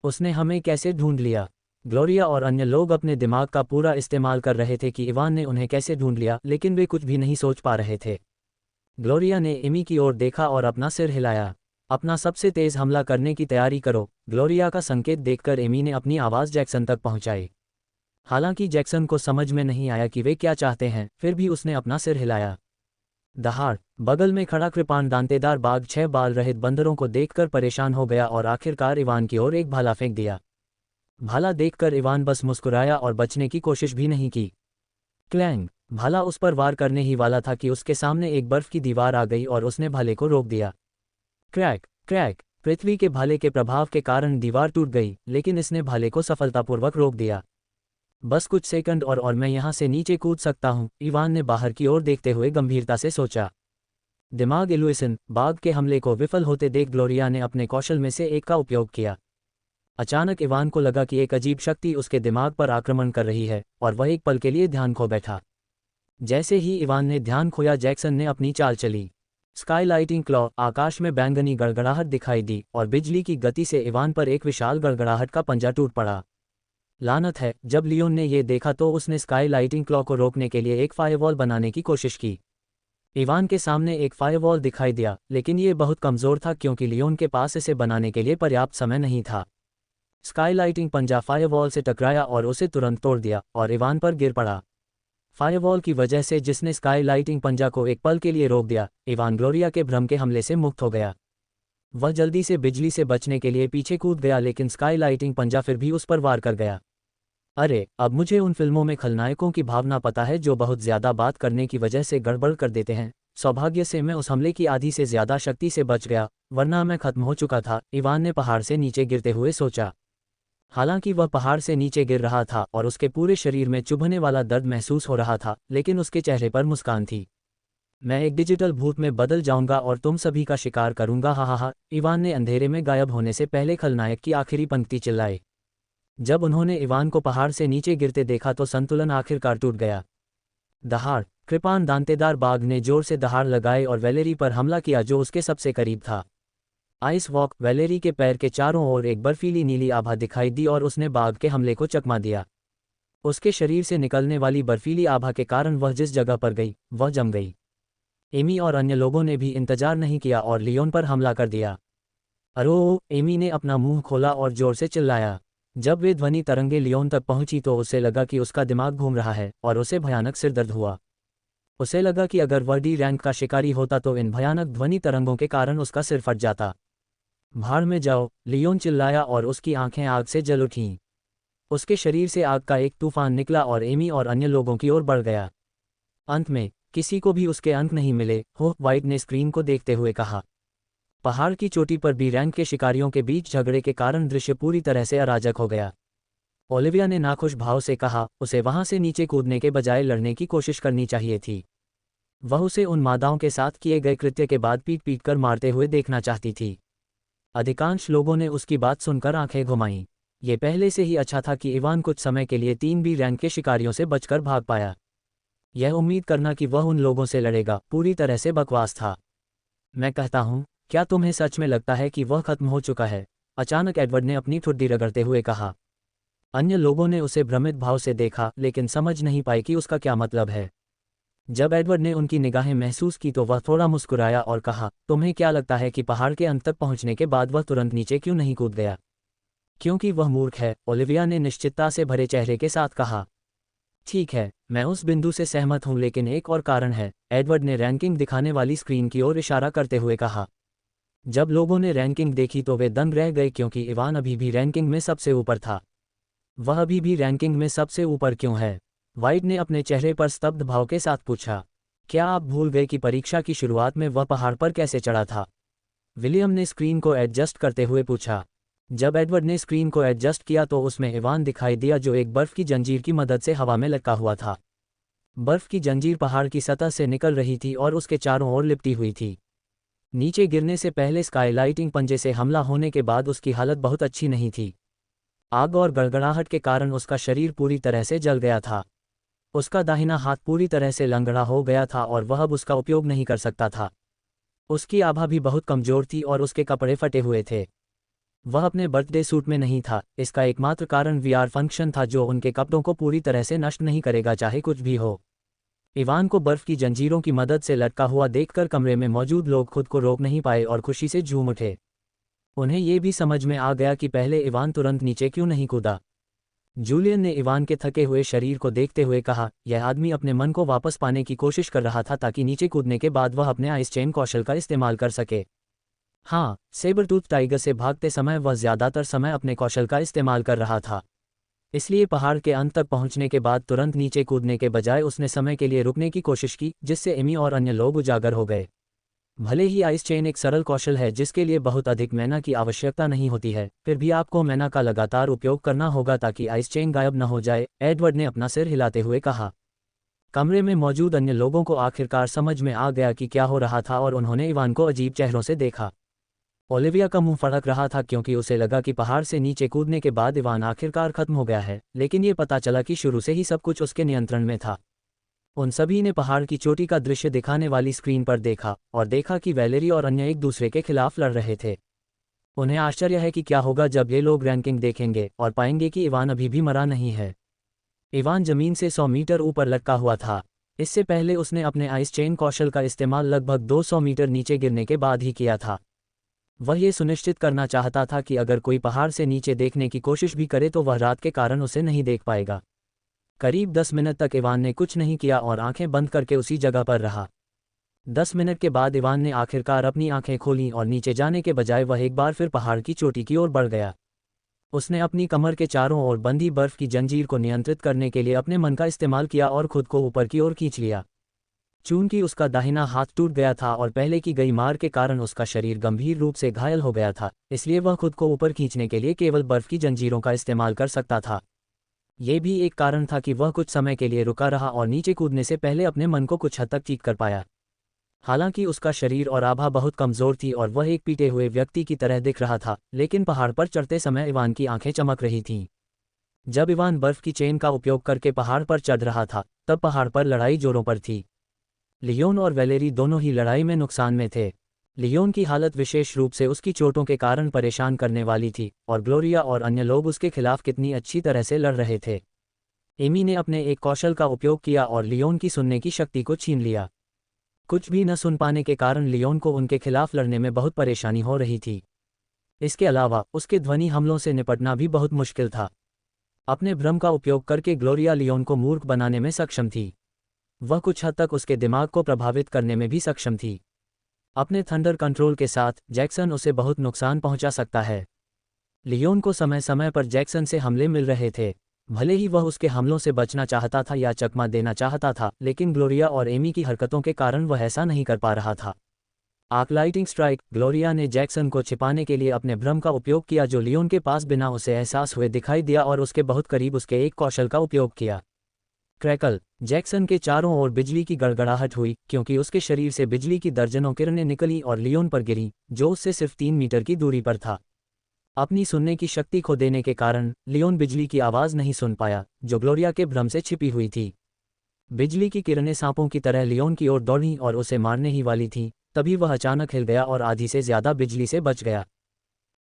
उसने हमें कैसे ढूंढ लिया? ग्लोरिया और अन्य लोग अपने दिमाग का पूरा इस्तेमाल कर रहे थे कि इवान ने उन्हें कैसे ढूंढ लिया, लेकिन वे कुछ भी नहीं सोच पा रहे थे। ग्लोरिया ने एमी की ओर देखा और अपना सिर हिलाया। अपना सबसे तेज हमला करने की तैयारी करो। ग्लोरिया का संकेत देखकर एमी ने अपनी आवाज़ जैक्सन तक पहुंचाई। हालांकि जैक्सन को समझ में नहीं आया कि वे क्या चाहते हैं, फिर भी उसने अपना सिर हिलाया। दहाड़ बगल में खड़ा कृपाण दांतेदार बाघ 6 बाल रहित बंदरों को देखकर परेशान हो गया और आखिरकार इवान की ओर एक भाला फेंक दिया। भाला देखकर इवान बस मुस्कुराया और बचने की कोशिश भी नहीं की। क्लैंग! भाला उस पर वार करने ही वाला था कि उसके सामने एक बर्फ की दीवार आ गई और उसने भाले को रोक दिया। Crack crack! पृथ्वी के भाले के प्रभाव के कारण दीवार टूट गई, लेकिन इसने भाले को सफलतापूर्वक रोक दिया। बस कुछ सेकंड और मैं यहाँ से नीचे कूद सकता हूँ, इवान ने बाहर की ओर देखते हुए गंभीरता से सोचा। दिमाग इल्यूशन बाघ के हमले को विफल होते देख ग्लोरिया ने अपने कौशल में से एक का उपयोग किया। अचानक इवान को लगा कि एक अजीब शक्ति उसके दिमाग पर आक्रमण कर रही है और वह एक पल के लिए ध्यान खो बैठा। जैसे ही इवान ने ध्यान खोया, जैक्सन ने अपनी चाल चली। स्काई लाइटिंग क्लॉ, आकाश में बैंगनी गड़गड़ाहट दिखाई दी और बिजली की गति से इवान पर एक विशाल गड़गड़ाहट का पंजा टूट पड़ा। लानत है, जब लियोन ने ये देखा तो उसने स्काई लाइटिंग क्लॉ को रोकने के लिए एक फायरवॉल बनाने की कोशिश की। इवान के सामने एक फायरवॉल दिखाई दिया, लेकिन ये बहुत कमज़ोर था क्योंकि लियोन के पास इसे बनाने के लिए पर्याप्त समय नहीं था। स्काई लाइटिंग पंजा फायरवॉल से टकराया और उसे तुरंत तोड़ दिया और इवान पर गिर पड़ा। फायरवॉल की वजह से जिसने स्काई लाइटिंग पंजा को एक पल के लिए रोक दिया, इवान ग्लोरिया के भ्रम के हमले से मुक्त हो गया। वह जल्दी से बिजली से बचने के लिए पीछे कूद गया, लेकिन स्काई लाइटिंग पंजा फिर भी उस पर वार कर गया। अरे, अब मुझे उन फिल्मों में खलनायकों की भावना पता है जो बहुत ज़्यादा बात करने की वजह से गड़बड़ कर देते हैं। सौभाग्य से मैं उस हमले की आधी से ज़्यादा शक्ति से बच गया, वरना मैं खत्म हो चुका था, इवान ने पहाड़ से नीचे गिरते हुए सोचा। हालांकि वह पहाड़ से नीचे गिर रहा था और उसके पूरे शरीर में चुभने वाला दर्द महसूस हो रहा था, लेकिन उसके चेहरे पर मुस्कान थी। मैं एक डिजिटल भूत में बदल जाऊंगा और तुम सभी का शिकार करूंगा, हा हा हा। इवान ने अंधेरे में गायब होने से पहले खलनायक की आखिरी पंक्ति चिल्लाई। जब उन्होंने इवान को पहाड़ से नीचे गिरते देखा तो संतुलन आखिरकार टूट गया। दहाड़, कृपान दांतेदार बाघ ने जोर से दहाड़ लगाई और वैलेरी पर हमला किया जो उसके सबसे करीब था। आइस वॉक, वैलेरी के पैर के चारों ओर एक बर्फीली नीली आभा दिखाई दी और उसने बाघ के हमले को चकमा दिया। उसके शरीर से निकलने वाली बर्फीली आभा के कारण वह जिस जगह पर गई वह जम गई। एमी और अन्य लोगों ने भी इंतजार नहीं किया और लियोन पर हमला कर दिया। अरो, एमी ने अपना मुंह खोला और जोर से चिल्लाया। जब वे ध्वनि तरंगे लियोन तक पहुंची तो उसे लगा कि उसका दिमाग घूम रहा है और उसे भयानक सिरदर्द हुआ। उसे लगा कि अगर वह डी रैंक का शिकारी होता तो इन भयानक ध्वनि तरंगों के कारण उसका सिर फट जाता। भाड़ में जाओ, लियोन चिल्लाया और उसकी आंखें आग से जल उठीं। उसके शरीर से आग का एक तूफान निकला और एमी और अन्य लोगों की ओर बढ़ गया। अंत में किसी को भी उसके अंक नहीं मिले, हो, व्हाइट ने स्क्रीन को देखते हुए कहा। पहाड़ की चोटी पर बी रैंक के शिकारियों के बीच झगड़े के कारण दृश्य पूरी तरह से अराजक हो गया। ओलिविया ने नाखुश भाव से कहा, उसे वहां से नीचे कूदने के बजाय लड़ने की कोशिश करनी चाहिए थी। वह उसे उन मादाओं के साथ किए गए कृत्य के बाद पीट पीट कर मारते हुए देखना चाहती थी। अधिकांश लोगों ने उसकी बात सुनकर आंखें घुमाईं। ये पहले से ही अच्छा था कि इवान कुछ समय के लिए 3 बी रैंक के शिकारियों से बचकर भाग पाया। यह उम्मीद करना कि वह उन लोगों से लड़ेगा पूरी तरह से बकवास था। मैं कहता हूँ, क्या तुम्हें सच में लगता है कि वह खत्म हो चुका है? अचानक एडवर्ड ने अपनी ठुड्डी रगड़ते हुए कहा। अन्य लोगों ने उसे भ्रमित भाव से देखा, लेकिन समझ नहीं पाए कि उसका क्या मतलब है। जब एडवर्ड ने उनकी निगाहें महसूस की तो वह थोड़ा मुस्कुराया और कहा, तुम्हें क्या लगता है कि पहाड़ के अंत तक पहुंचने के बाद वह तुरंत नीचे क्यों नहीं कूद गया? क्योंकि वह मूर्ख है, ओलिविया ने निश्चितता से भरे चेहरे के साथ कहा। ठीक है, मैं उस बिंदु से सहमत हूं, लेकिन एक और कारण है, एडवर्ड ने रैंकिंग दिखाने वाली स्क्रीन की ओर इशारा करते हुए कहा। जब लोगों ने रैंकिंग देखी तो वे दंग रह गए क्योंकि इवान अभी भी रैंकिंग में सबसे ऊपर था। वह अभी भी रैंकिंग में सबसे ऊपर क्यों है? व्हाइट ने अपने चेहरे पर स्तब्ध भाव के साथ पूछा। क्या आप भूल गए कि परीक्षा की शुरुआत में वह पहाड़ पर कैसे चढ़ा था? विलियम ने स्क्रीन को एडजस्ट करते हुए पूछा। जब एडवर्ड ने स्क्रीन को एडजस्ट किया तो उसमें इवान दिखाई दिया जो एक बर्फ की जंजीर की मदद से हवा में लटका हुआ था। बर्फ की जंजीर पहाड़ की सतह से निकल रही थी और उसके चारों ओर लिपटी हुई थी। नीचे गिरने से पहले स्काई लाइटिंग पंजे से हमला होने के बाद उसकी हालत बहुत अच्छी नहीं थी। आग और गड़गड़ाहट के कारण उसका शरीर पूरी तरह से जल गया था। उसका दाहिना हाथ पूरी तरह से लंगड़ा हो गया था और वह अब उसका उपयोग नहीं कर सकता था। उसकी आभा भी बहुत कमजोर थी और उसके कपड़े फटे हुए थे। वह अपने बर्थडे सूट में नहीं था। इसका एकमात्र कारण वीआर फंक्शन था जो उनके कपड़ों को पूरी तरह से नष्ट नहीं करेगा चाहे कुछ भी हो। इवान को बर्फ की जंजीरों की मदद से लटका हुआ देखकर कमरे में मौजूद लोग खुद को रोक नहीं पाए और खुशी से झूम उठे। उन्हें ये भी समझ में आ गया कि पहले इवान तुरंत नीचे क्यों नहीं कूदा। जूलियन ने इवान के थके हुए शरीर को देखते हुए कहा, यह आदमी अपने मन को वापस पाने की कोशिश कर रहा था ताकि नीचे कूदने के बाद वह अपने आइस चेन कौशल का इस्तेमाल कर सके। हाँ, सेबरटूथ टाइगर से भागते समय वह ज़्यादातर समय अपने कौशल का इस्तेमाल कर रहा था। इसलिए पहाड़ के अंत तक पहुंचने के बाद तुरंत नीचे कूदने के बजाय उसने समय के लिए रुकने की कोशिश की, जिससे एमी और अन्य लोग उजागर हो गए। भले ही आइस चेन एक सरल कौशल है जिसके लिए बहुत अधिक मैना की आवश्यकता नहीं होती है, फिर भी आपको मैना का लगातार उपयोग करना होगा ताकि आइस चेन गायब न हो जाए, एडवर्ड ने अपना सिर हिलाते हुए कहा। कमरे में मौजूद अन्य लोगों को आखिरकार समझ में आ गया कि क्या हो रहा था और उन्होंने इवान को अजीब चेहरों से देखा। ओलिविया का मुंह फड़क रहा था क्योंकि उसे लगा कि पहाड़ से नीचे कूदने के बाद इवान आखिरकार खत्म हो गया है, लेकिन ये पता चला कि शुरू से ही सब कुछ उसके नियंत्रण में था। उन सभी ने पहाड़ की चोटी का दृश्य दिखाने वाली स्क्रीन पर देखा और देखा कि वैलेरी और अन्य एक दूसरे के खिलाफ लड़ रहे थे। उन्हें आश्चर्य है कि क्या होगा जब ये लोग रैंकिंग देखेंगे और पाएंगे कि इवान अभी भी मरा नहीं है। इवान जमीन से 100 मीटर ऊपर लटका हुआ था। इससे पहले उसने अपने आइस चेन कौशल का इस्तेमाल लगभग 200 मीटर नीचे गिरने के बाद ही किया था। वह ये सुनिश्चित करना चाहता था कि अगर कोई पहाड़ से नीचे देखने की कोशिश भी करे तो वह रात के कारण उसे नहीं देख पाएगा। करीब 10 मिनट तक इवान ने कुछ नहीं किया और आंखें बंद करके उसी जगह पर रहा। 10 मिनट के बाद इवान ने आखिरकार अपनी आंखें खोलीं और नीचे जाने के बजाय वह एक बार फिर पहाड़ की चोटी की ओर बढ़ गया। उसने अपनी कमर के चारों ओर बंधी बर्फ की जंजीर को नियंत्रित करने के लिए अपने मन का इस्तेमाल किया और खुद को ऊपर की ओर खींच लिया। चूंकि उसका दाहिना हाथ टूट गया था और पहले की गई मार के कारण उसका शरीर गंभीर रूप से घायल हो गया था, इसलिए वह खुद को ऊपर खींचने के लिए केवल बर्फ की जंजीरों का इस्तेमाल कर सकता था। ये भी एक कारण था कि वह कुछ समय के लिए रुका रहा और नीचे कूदने से पहले अपने मन को कुछ हद तक ठीक कर पाया। हालांकि उसका शरीर और आभा बहुत कमज़ोर थी और वह एक पीटे हुए व्यक्ति की तरह दिख रहा था, लेकिन पहाड़ पर चढ़ते समय इवान की आंखें चमक रही थीं। जब इवान बर्फ की चेन का उपयोग करके पहाड़ पर चढ़ रहा था, तब पहाड़ पर लड़ाई जोरों पर थी। लियोन और वैलेरी दोनों ही लड़ाई में नुकसान में थे। लियोन की हालत विशेष रूप से उसकी चोटों के कारण परेशान करने वाली थी और ग्लोरिया और अन्य लोग उसके खिलाफ कितनी अच्छी तरह से लड़ रहे थे। एमी ने अपने एक कौशल का उपयोग किया और लियोन की सुनने की शक्ति को छीन लिया। कुछ भी न सुन पाने के कारण लियोन को उनके खिलाफ लड़ने में बहुत परेशानी हो रही थी। इसके अलावा उसके ध्वनि हमलों से निपटना भी बहुत मुश्किल था। अपने भ्रम का उपयोग करके ग्लोरिया लियोन को मूर्ख बनाने में सक्षम थी। वह कुछ हद तक उसके दिमाग को प्रभावित करने में भी सक्षम थी। अपने थंडर कंट्रोल के साथ जैक्सन उसे बहुत नुकसान पहुंचा सकता है। लियोन को समय समय पर जैक्सन से हमले मिल रहे थे। भले ही वह उसके हमलों से बचना चाहता था या चकमा देना चाहता था, लेकिन ग्लोरिया और एमी की हरकतों के कारण वह ऐसा नहीं कर पा रहा था। आर्कलाइटिंग स्ट्राइक। ग्लोरिया ने जैक्सन को छिपाने के लिए अपने भ्रम का उपयोग किया जो लियोन के पास बिना उसे एहसास हुए दिखाई दिया और उसके बहुत करीब उसके एक कौशल का उपयोग किया। क्रैकल। जैक्सन के चारों ओर बिजली की गड़गड़ाहट हुई क्योंकि उसके शरीर से बिजली की दर्जनों किरणें निकली और लियोन पर गिरी, जो उससे सिर्फ 3 मीटर की दूरी पर था। अपनी सुनने की शक्ति खो देने के कारण लियोन बिजली की आवाज़ नहीं सुन पाया, जो ग्लोरिया के भ्रम से छिपी हुई थी। बिजली की किरणें सांपों की तरह लियोन की ओर दौड़ीं और उसे मारने ही वाली थीं, तभी वह अचानक हिल गया और आधी से ज़्यादा बिजली से बच गया।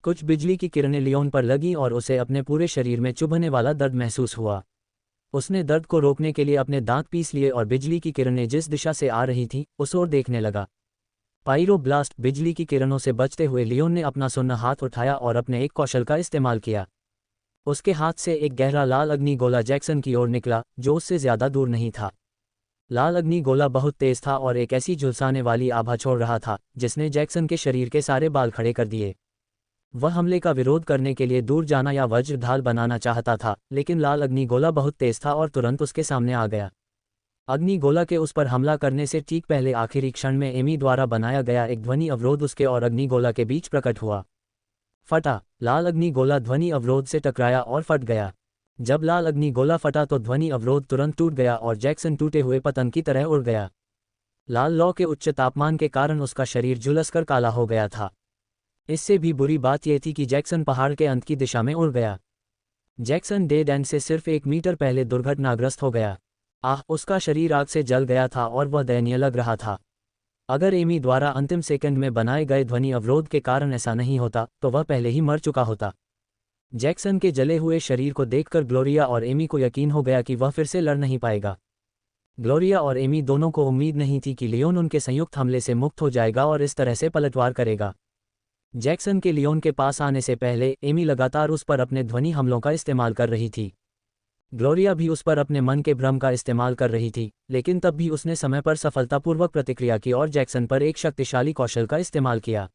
कुछ बिजली की किरणें लियोन पर लगीं और उसे अपने पूरे शरीर में चुभने वाला दर्द महसूस हुआ। उसने दर्द को रोकने के लिए अपने दांत पीस लिए और बिजली की किरणें जिस दिशा से आ रही थीं उस ओर देखने लगा। Pyro blast. बिजली की किरणों से बचते हुए लियोन ने अपना सुन्ना हाथ उठाया और अपने एक कौशल का इस्तेमाल किया। उसके हाथ से एक गहरा लाल अग्नि गोला जैक्सन की ओर निकला, जो उससे ज़्यादा दूर नहीं था। लाल अग्नि गोला बहुत तेज था और एक ऐसी झुलसाने वाली आभा छोड़ रहा था जिसने जैक्सन के शरीर के सारे बाल खड़े कर दिए। वह हमले का विरोध करने के लिए दूर जाना या वज्र ढाल बनाना चाहता था, लेकिन लाल अग्नि गोला बहुत तेज था और तुरंत उसके सामने आ गया। अग्नि गोला के उस पर हमला करने से ठीक पहले आखिरी क्षण में एमी द्वारा बनाया गया एक ध्वनि अवरोध उसके और अग्नि गोला के बीच प्रकट हुआ। फटा। लाल अग्नि गोला ध्वनि अवरोध से टकराया और फट गया। जब लाल अग्नि गोला फटा तो ध्वनि अवरोध तुरंत टूट गया और जैक्सन टूटे हुए पतंग की तरह उड़ गया। लाल लौ के उच्च तापमान के कारण उसका शरीर झुलसकर काला हो गया था। इससे भी बुरी बात यह थी कि जैक्सन पहाड़ के अंत की दिशा में उड़ गया। जैक्सन डेड एंड से सिर्फ 1 मीटर पहले दुर्घटनाग्रस्त हो गया। उसका शरीर आग से जल गया था और वह दयनीय लग रहा था। अगर एमी द्वारा अंतिम सेकंड में बनाए गए ध्वनि अवरोध के कारण ऐसा नहीं होता तो वह पहले ही मर चुका होता। जैक्सन के जले हुए शरीर को देखकर ग्लोरिया और एमी को यकीन हो गया कि वह फिर से लड़ नहीं पाएगा। ग्लोरिया और एमी दोनों को उम्मीद नहीं थी कि लियोन उनके संयुक्त हमले से मुक्त हो जाएगा और इस तरह से पलटवार करेगा। जैक्सन के लियोन के पास आने से पहले एमी लगातार उस पर अपने ध्वनि हमलों का इस्तेमाल कर रही थी। ग्लोरिया भी उस पर अपने मन के भ्रम का इस्तेमाल कर रही थी, लेकिन तब भी उसने समय पर सफलतापूर्वक प्रतिक्रिया की और जैक्सन पर एक शक्तिशाली कौशल का इस्तेमाल किया।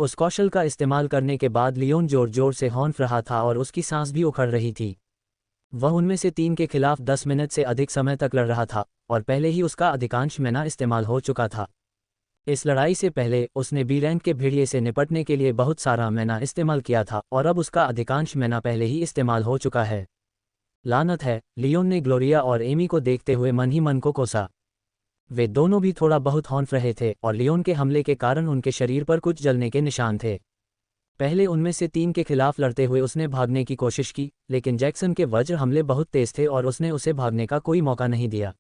उस कौशल का इस्तेमाल करने के बाद लियोन जोर जोर से हौंफ रहा था और उसकी सांस भी उखड़ रही थी। वह उनमें से 3 के खिलाफ 10 मिनट से अधिक समय तक लड़ रहा था और पहले ही उसका अधिकांश मैना इस्तेमाल हो चुका था। इस लड़ाई से पहले उसने बी रैंक के भेड़िए से निपटने के लिए बहुत सारा मैना इस्तेमाल किया था और अब उसका अधिकांश मैना पहले ही इस्तेमाल हो चुका है। लानत है। लियोन ने ग्लोरिया और एमी को देखते हुए मन ही मन को कोसा। वे दोनों भी थोड़ा बहुत हौंफ रहे थे और लियोन के हमले के कारण उनके शरीर पर कुछ जलने के निशान थे। पहले उनमें से 3 के खिलाफ लड़ते हुए उसने भागने की कोशिश की, लेकिन जैक्सन के वज्र हमले बहुत तेज थे और उसने उसे भागने का कोई मौका नहीं दिया।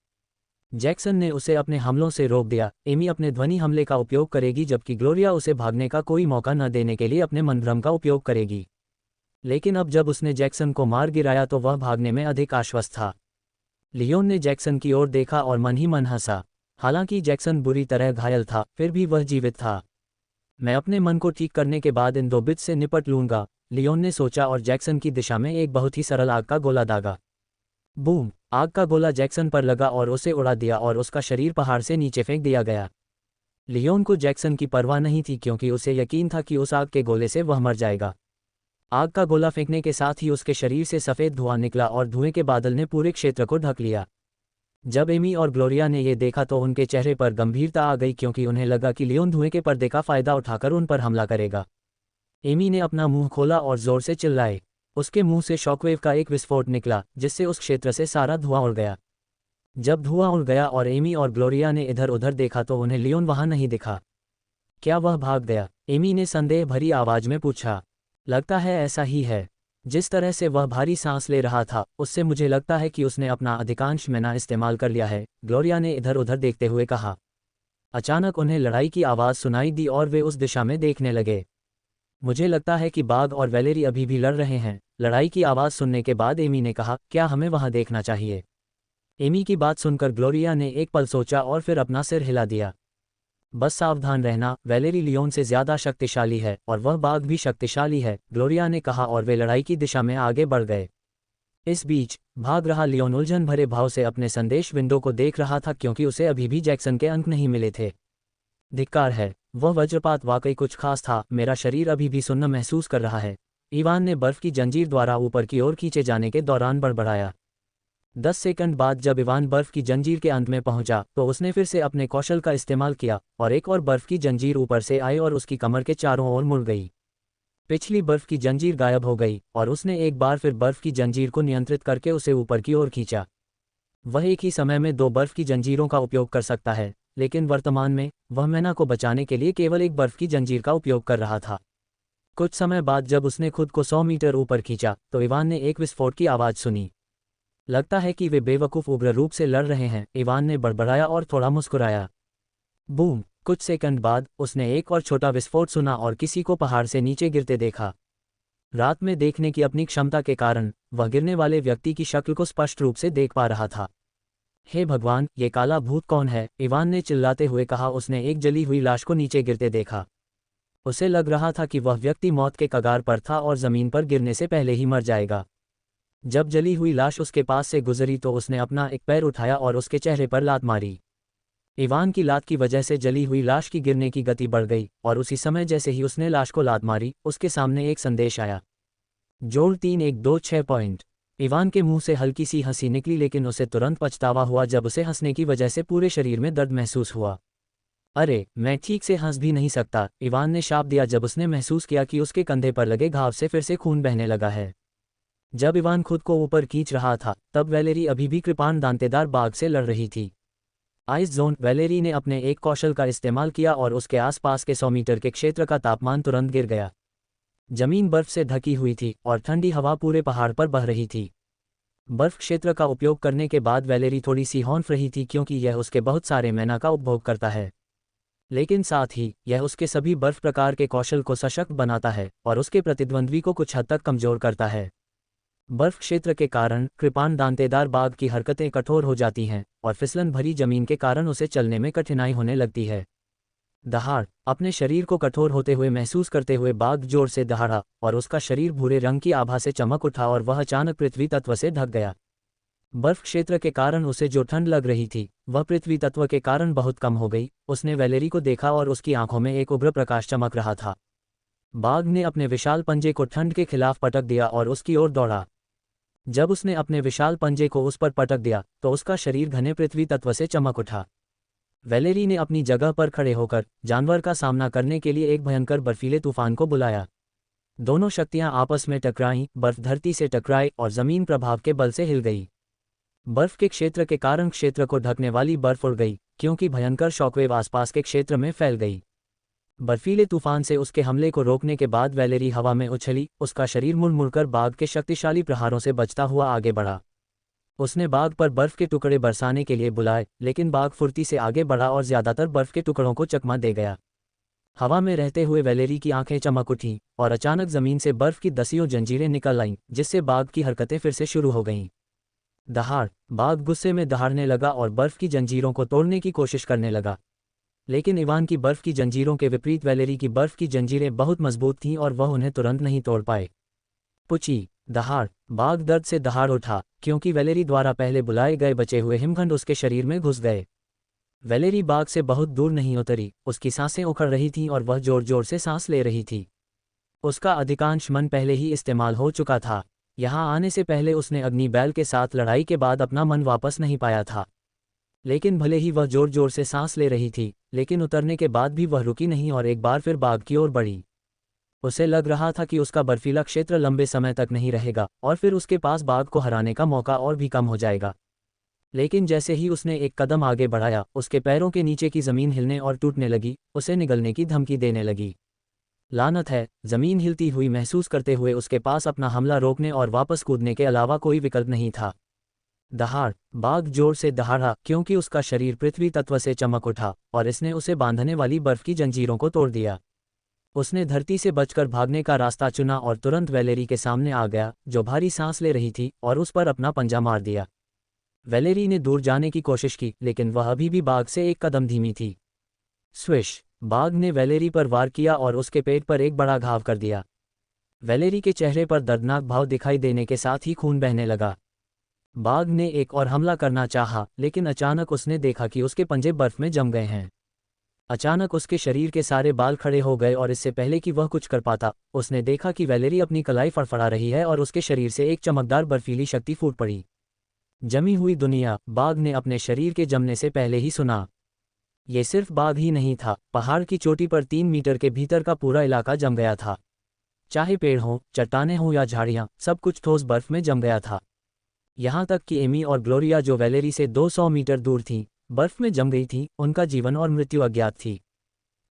जैक्सन ने उसे अपने हमलों से रोक दिया। एमी अपने ध्वनि हमले का उपयोग करेगी जबकि ग्लोरिया उसे भागने का कोई मौका न देने के लिए अपने मनभ्रम का उपयोग करेगी। लेकिन अब जब उसने जैक्सन को मार गिराया तो वह भागने में अधिक आश्वस्त था। लियोन ने जैक्सन की ओर देखा और मन ही मन हंसा। हालांकि जैक्सन बुरी तरह घायल था, फिर भी वह जीवित था। मैं अपने मन को ठीक करने के बाद इन 2 बिट्स से निपट लूंगा, लियोन ने सोचा और जैक्सन की दिशा में एक बहुत ही सरल आग का गोला दागा। बूम! आग का गोला जैक्सन पर लगा और उसे उड़ा दिया और उसका शरीर पहाड़ से नीचे फेंक दिया गया। लियोन को जैक्सन की परवाह नहीं थी क्योंकि उसे यकीन था कि उस आग के गोले से वह मर जाएगा। आग का गोला फेंकने के साथ ही उसके शरीर से सफ़ेद धुआं निकला और धुएं के बादल ने पूरे क्षेत्र को ढक लिया। जब एमी और ग्लोरिया ने यह देखा तो उनके चेहरे पर गंभीरता आ गई क्योंकि उन्हें लगा कि लियोन धुएं के पर्दे का फायदा उठाकर उन पर हमला करेगा। एमी ने अपना मुंह खोला और जोर से चिल्लाए। उसके मुंह से शॉकवेव का एक विस्फोट निकला जिससे उस क्षेत्र से सारा धुआं उड़ गया। जब धुआं उड़ गया और एमी और ग्लोरिया ने इधर उधर देखा तो उन्हें लियोन वहां नहीं दिखा। क्या वह भाग गया? एमी ने संदेह भरी आवाज में पूछा। लगता है ऐसा ही है। जिस तरह से वह भारी सांस ले रहा था उससे मुझे लगता है कि उसने अपना अधिकांश मैना इस्तेमाल कर लिया है, ग्लोरिया ने इधर उधर देखते हुए कहा। अचानक उन्हें लड़ाई की आवाज़ सुनाई दी और वे उस दिशा में देखने लगे। मुझे लगता है कि बाघ और वैलेरी अभी भी लड़ रहे हैं, लड़ाई की आवाज़ सुनने के बाद एमी ने कहा। क्या हमें वहां देखना चाहिए? एमी की बात सुनकर ग्लोरिया ने एक पल सोचा और फिर अपना सिर हिला दिया। बस सावधान रहना, वैलेरी लियोन से ज़्यादा शक्तिशाली है और वह बाघ भी शक्तिशाली है, ग्लोरिया ने कहा और वे लड़ाई की दिशा में आगे बढ़ गए। इस बीच भाग रहा लियोन उलझन भरे भाव से अपने संदेश विंडो को देख रहा था क्योंकि उसे अभी भी जैक्सन के अंक नहीं मिले थे। धिक्कार है, वह वज्रपात वाकई कुछ खास था, मेरा शरीर अभी भी सुन्न महसूस कर रहा है, इवान ने बर्फ की जंजीर द्वारा ऊपर की ओर खींचे जाने के दौरान बड़बड़ाया। 10 सेकंड बाद जब इवान बर्फ की जंजीर के अंत में पहुंचा तो उसने फिर से अपने कौशल का इस्तेमाल किया और एक और बर्फ की जंजीर ऊपर से आई और उसकी कमर के चारों ओर मुड़ गई। पिछली बर्फ की जंजीर गायब हो गई और उसने एक बार फिर बर्फ की जंजीर को नियंत्रित करके उसे ऊपर की ओर खींचा। वह एक ही समय में 2 बर्फ की जंजीरों का उपयोग कर सकता है, लेकिन वर्तमान में वह मैना को बचाने के लिए केवल एक बर्फ की जंजीर का उपयोग कर रहा था। कुछ समय बाद जब उसने खुद को 100 मीटर ऊपर खींचा तो इवान ने एक विस्फोट की आवाज़ सुनी। लगता है कि वे बेवकूफ़ उग्र रूप से लड़ रहे हैं, इवान ने बड़बड़ाया और थोड़ा मुस्कुराया। बूम! कुछ सेकंड बाद उसने एक और छोटा विस्फोट सुना और किसी को पहाड़ से नीचे गिरते देखा। रात में देखने की अपनी क्षमता के कारण वह गिरने वाले व्यक्ति की शक्ल को स्पष्ट रूप से देख पा रहा था। हे भगवान, ये काला भूत कौन है? इवान ने चिल्लाते हुए कहा। उसने एक जली हुई लाश को नीचे गिरते देखा। उसे लग रहा था कि वह व्यक्ति मौत के कगार पर था और ज़मीन पर गिरने से पहले ही मर जाएगा। जब जली हुई लाश उसके पास से गुजरी तो उसने अपना एक पैर उठाया और उसके चेहरे पर लात मारी। इवान की लात की वजह से जली हुई लाश की गिरने की गति बढ़ गई और उसी समय जैसे ही उसने लाश को लात मारी उसके सामने एक संदेश आया। जोड़ 3126 पॉइंट। इवान के मुंह से हल्की सी हंसी निकली लेकिन उसे तुरंत पछतावा हुआ जब उसे हंसने की वजह से पूरे शरीर में दर्द महसूस हुआ। अरे, मैं ठीक से हंस भी नहीं सकता, इवान ने शाप दिया जब उसने महसूस किया कि उसके कंधे पर लगे घाव से फिर से खून बहने लगा है। जब इवान खुद को ऊपर खींच रहा था तब वैलेरी अभी भी कृपाण दांतेदार बाघ से लड़ रही थी। Ice zone. वैलेरी ने अपने एक कौशल का इस्तेमाल किया और उसके आसपास के 100 मीटर के क्षेत्र का तापमान तुरंत गिर गया। जमीन बर्फ से ढकी हुई थी और ठंडी हवा पूरे पहाड़ पर बह रही थी। बर्फ क्षेत्र का उपयोग करने के बाद वैलेरी थोड़ी सी हौंफ रही थी क्योंकि यह उसके बहुत सारे मैना का उपभोग करता है, लेकिन साथ ही यह उसके सभी बर्फ प्रकार के कौशल को सशक्त बनाता है और उसके प्रतिद्वंद्वी को कुछ हद तक कमजोर करता है। बर्फ क्षेत्र के कारण कृपाण दांतेदार बाघ की हरकतें कठोर हो जाती हैं और फिसलन भरी जमीन के कारण उसे चलने में कठिनाई होने लगती है। दहाड़। अपने शरीर को कठोर होते हुए महसूस करते हुए बाघ जोर से दहाड़ा और उसका शरीर भूरे रंग की आभा से चमक उठा और वह अचानक पृथ्वी तत्व से ढक गया। बर्फ क्षेत्र के कारण उसे जो ठंड लग रही थी वह पृथ्वी तत्व के कारण बहुत कम हो गई। उसने वैलेरी को देखा और उसकी आंखों में एक उग्र प्रकाश चमक रहा था। बाघ ने अपने विशाल पंजे को ठंड के खिलाफ पटक दिया और उसकी ओर दौड़ा। जब उसने अपने विशाल पंजे को उस पर पटक दिया तो उसका शरीर घने पृथ्वी तत्व से चमक उठा। वैलेरी ने अपनी जगह पर खड़े होकर जानवर का सामना करने के लिए एक भयंकर बर्फीले तूफान को बुलाया। दोनों शक्तियां आपस में टकराईं, बर्फ धरती से टकराई और जमीन प्रभाव के बल से हिल गई। बर्फ के क्षेत्र के कारण क्षेत्र को ढकने वाली बर्फ उड़ गई क्योंकि भयंकर शॉकवेव आसपास के क्षेत्र में फैल गई। बर्फीले तूफान से उसके हमले को रोकने के बाद वैलेरी हवा में उछली, उसका शरीर मुड़ मुड़कर बाघ के शक्तिशाली प्रहारों से बचता हुआ आगे बढ़ा। उसने बाघ पर बर्फ के टुकड़े बरसाने के लिए बुलाए, लेकिन बाघ फुर्ती से आगे बढ़ा और ज्यादातर बर्फ के टुकड़ों को चकमा दे गया। हवा में रहते हुए वैलेरी की आंखें चमक उठीं और अचानक जमीन से बर्फ की दसियों जंजीरें निकल आईं, जिससे बाघ की हरकतें फिर से शुरू हो गईं। दहाड़! बाघ गुस्से में दहाड़ने लगा और बर्फ की जंजीरों को तोड़ने की कोशिश करने लगा। लेकिन इवान की बर्फ की जंजीरों के विपरीत वैलेरी की बर्फ की जंजीरें बहुत मजबूत थीं और वह उन्हें तुरंत नहीं तोड़ पाए। पुची! दहाड़! बाघ दर्द से दहाड़ उठा, क्योंकि वैलेरी द्वारा पहले बुलाए गए बचे हुए हिमखंड उसके शरीर में घुस गए। वैलेरी बाघ से बहुत दूर नहीं उतरी, उसकी सांसें उखड़ रही थीं और वह जोर जोर से सांस ले रही थी। उसका अधिकांश मन पहले ही इस्तेमाल हो चुका था। यहाँ आने से पहले उसने अग्नि बैल के साथ लड़ाई के बाद अपना मन वापस नहीं पाया था। लेकिन भले ही वह जोर जोर से सांस ले रही थी, लेकिन उतरने के बाद भी वह रुकी नहीं और एक बार फिर बाघ की ओर बढ़ी। उसे लग रहा था कि उसका बर्फीला क्षेत्र लंबे समय तक नहीं रहेगा और फिर उसके पास बाघ को हराने का मौका और भी कम हो जाएगा। लेकिन जैसे ही उसने एक कदम आगे बढ़ाया, उसके पैरों के नीचे की जमीन हिलने और टूटने लगी, उसे निगलने की धमकी देने लगी। लानत है! जमीन हिलती हुई महसूस करते हुए उसके पास अपना हमला रोकने और वापस कूदने के अलावा कोई विकल्प नहीं था। दहाड़! बाघ जोर से दहाड़ा, क्योंकि उसका शरीर पृथ्वी तत्व से चमक उठा और इसने उसे बांधने वाली बर्फ की जंजीरों को तोड़ दिया। उसने धरती से बचकर भागने का रास्ता चुना और तुरंत वैलेरी के सामने आ गया, जो भारी सांस ले रही थी, और उस पर अपना पंजा मार दिया। वैलेरी ने दूर जाने की कोशिश की, लेकिन वह अभी भी बाघ से एक कदम धीमी थी। स्विश! बाघ ने वैलेरी पर वार किया और उसके पेट पर एक बड़ा घाव कर दिया। वैलेरी के चेहरे पर दर्दनाक भाव दिखाई देने के साथ ही खून बहने लगा। बाघ ने एक और हमला करना चाहा, लेकिन अचानक उसने देखा कि उसके पंजे बर्फ में जम गए हैं। अचानक उसके शरीर के सारे बाल खड़े हो गए और इससे पहले कि वह कुछ कर पाता, उसने देखा कि वैलेरी अपनी कलाई फड़फड़ा रही है और उसके शरीर से एक चमकदार बर्फीली शक्ति फूट पड़ी। जमी हुई दुनिया! बाघ ने अपने शरीर के जमने से पहले ही सुना। ये सिर्फ बाघ ही नहीं था, पहाड़ की चोटी पर 3 मीटर के भीतर का पूरा इलाका जम गया था। चाहे पेड़ हों, चट्टानें हों या झाड़ियां, सब कुछ ठोस बर्फ में जम गया था। यहाँ तक कि एमी और ग्लोरिया, जो वैलेरी से 200 मीटर दूर थीं, बर्फ में जम गई थीं। उनका जीवन और मृत्यु अज्ञात थी।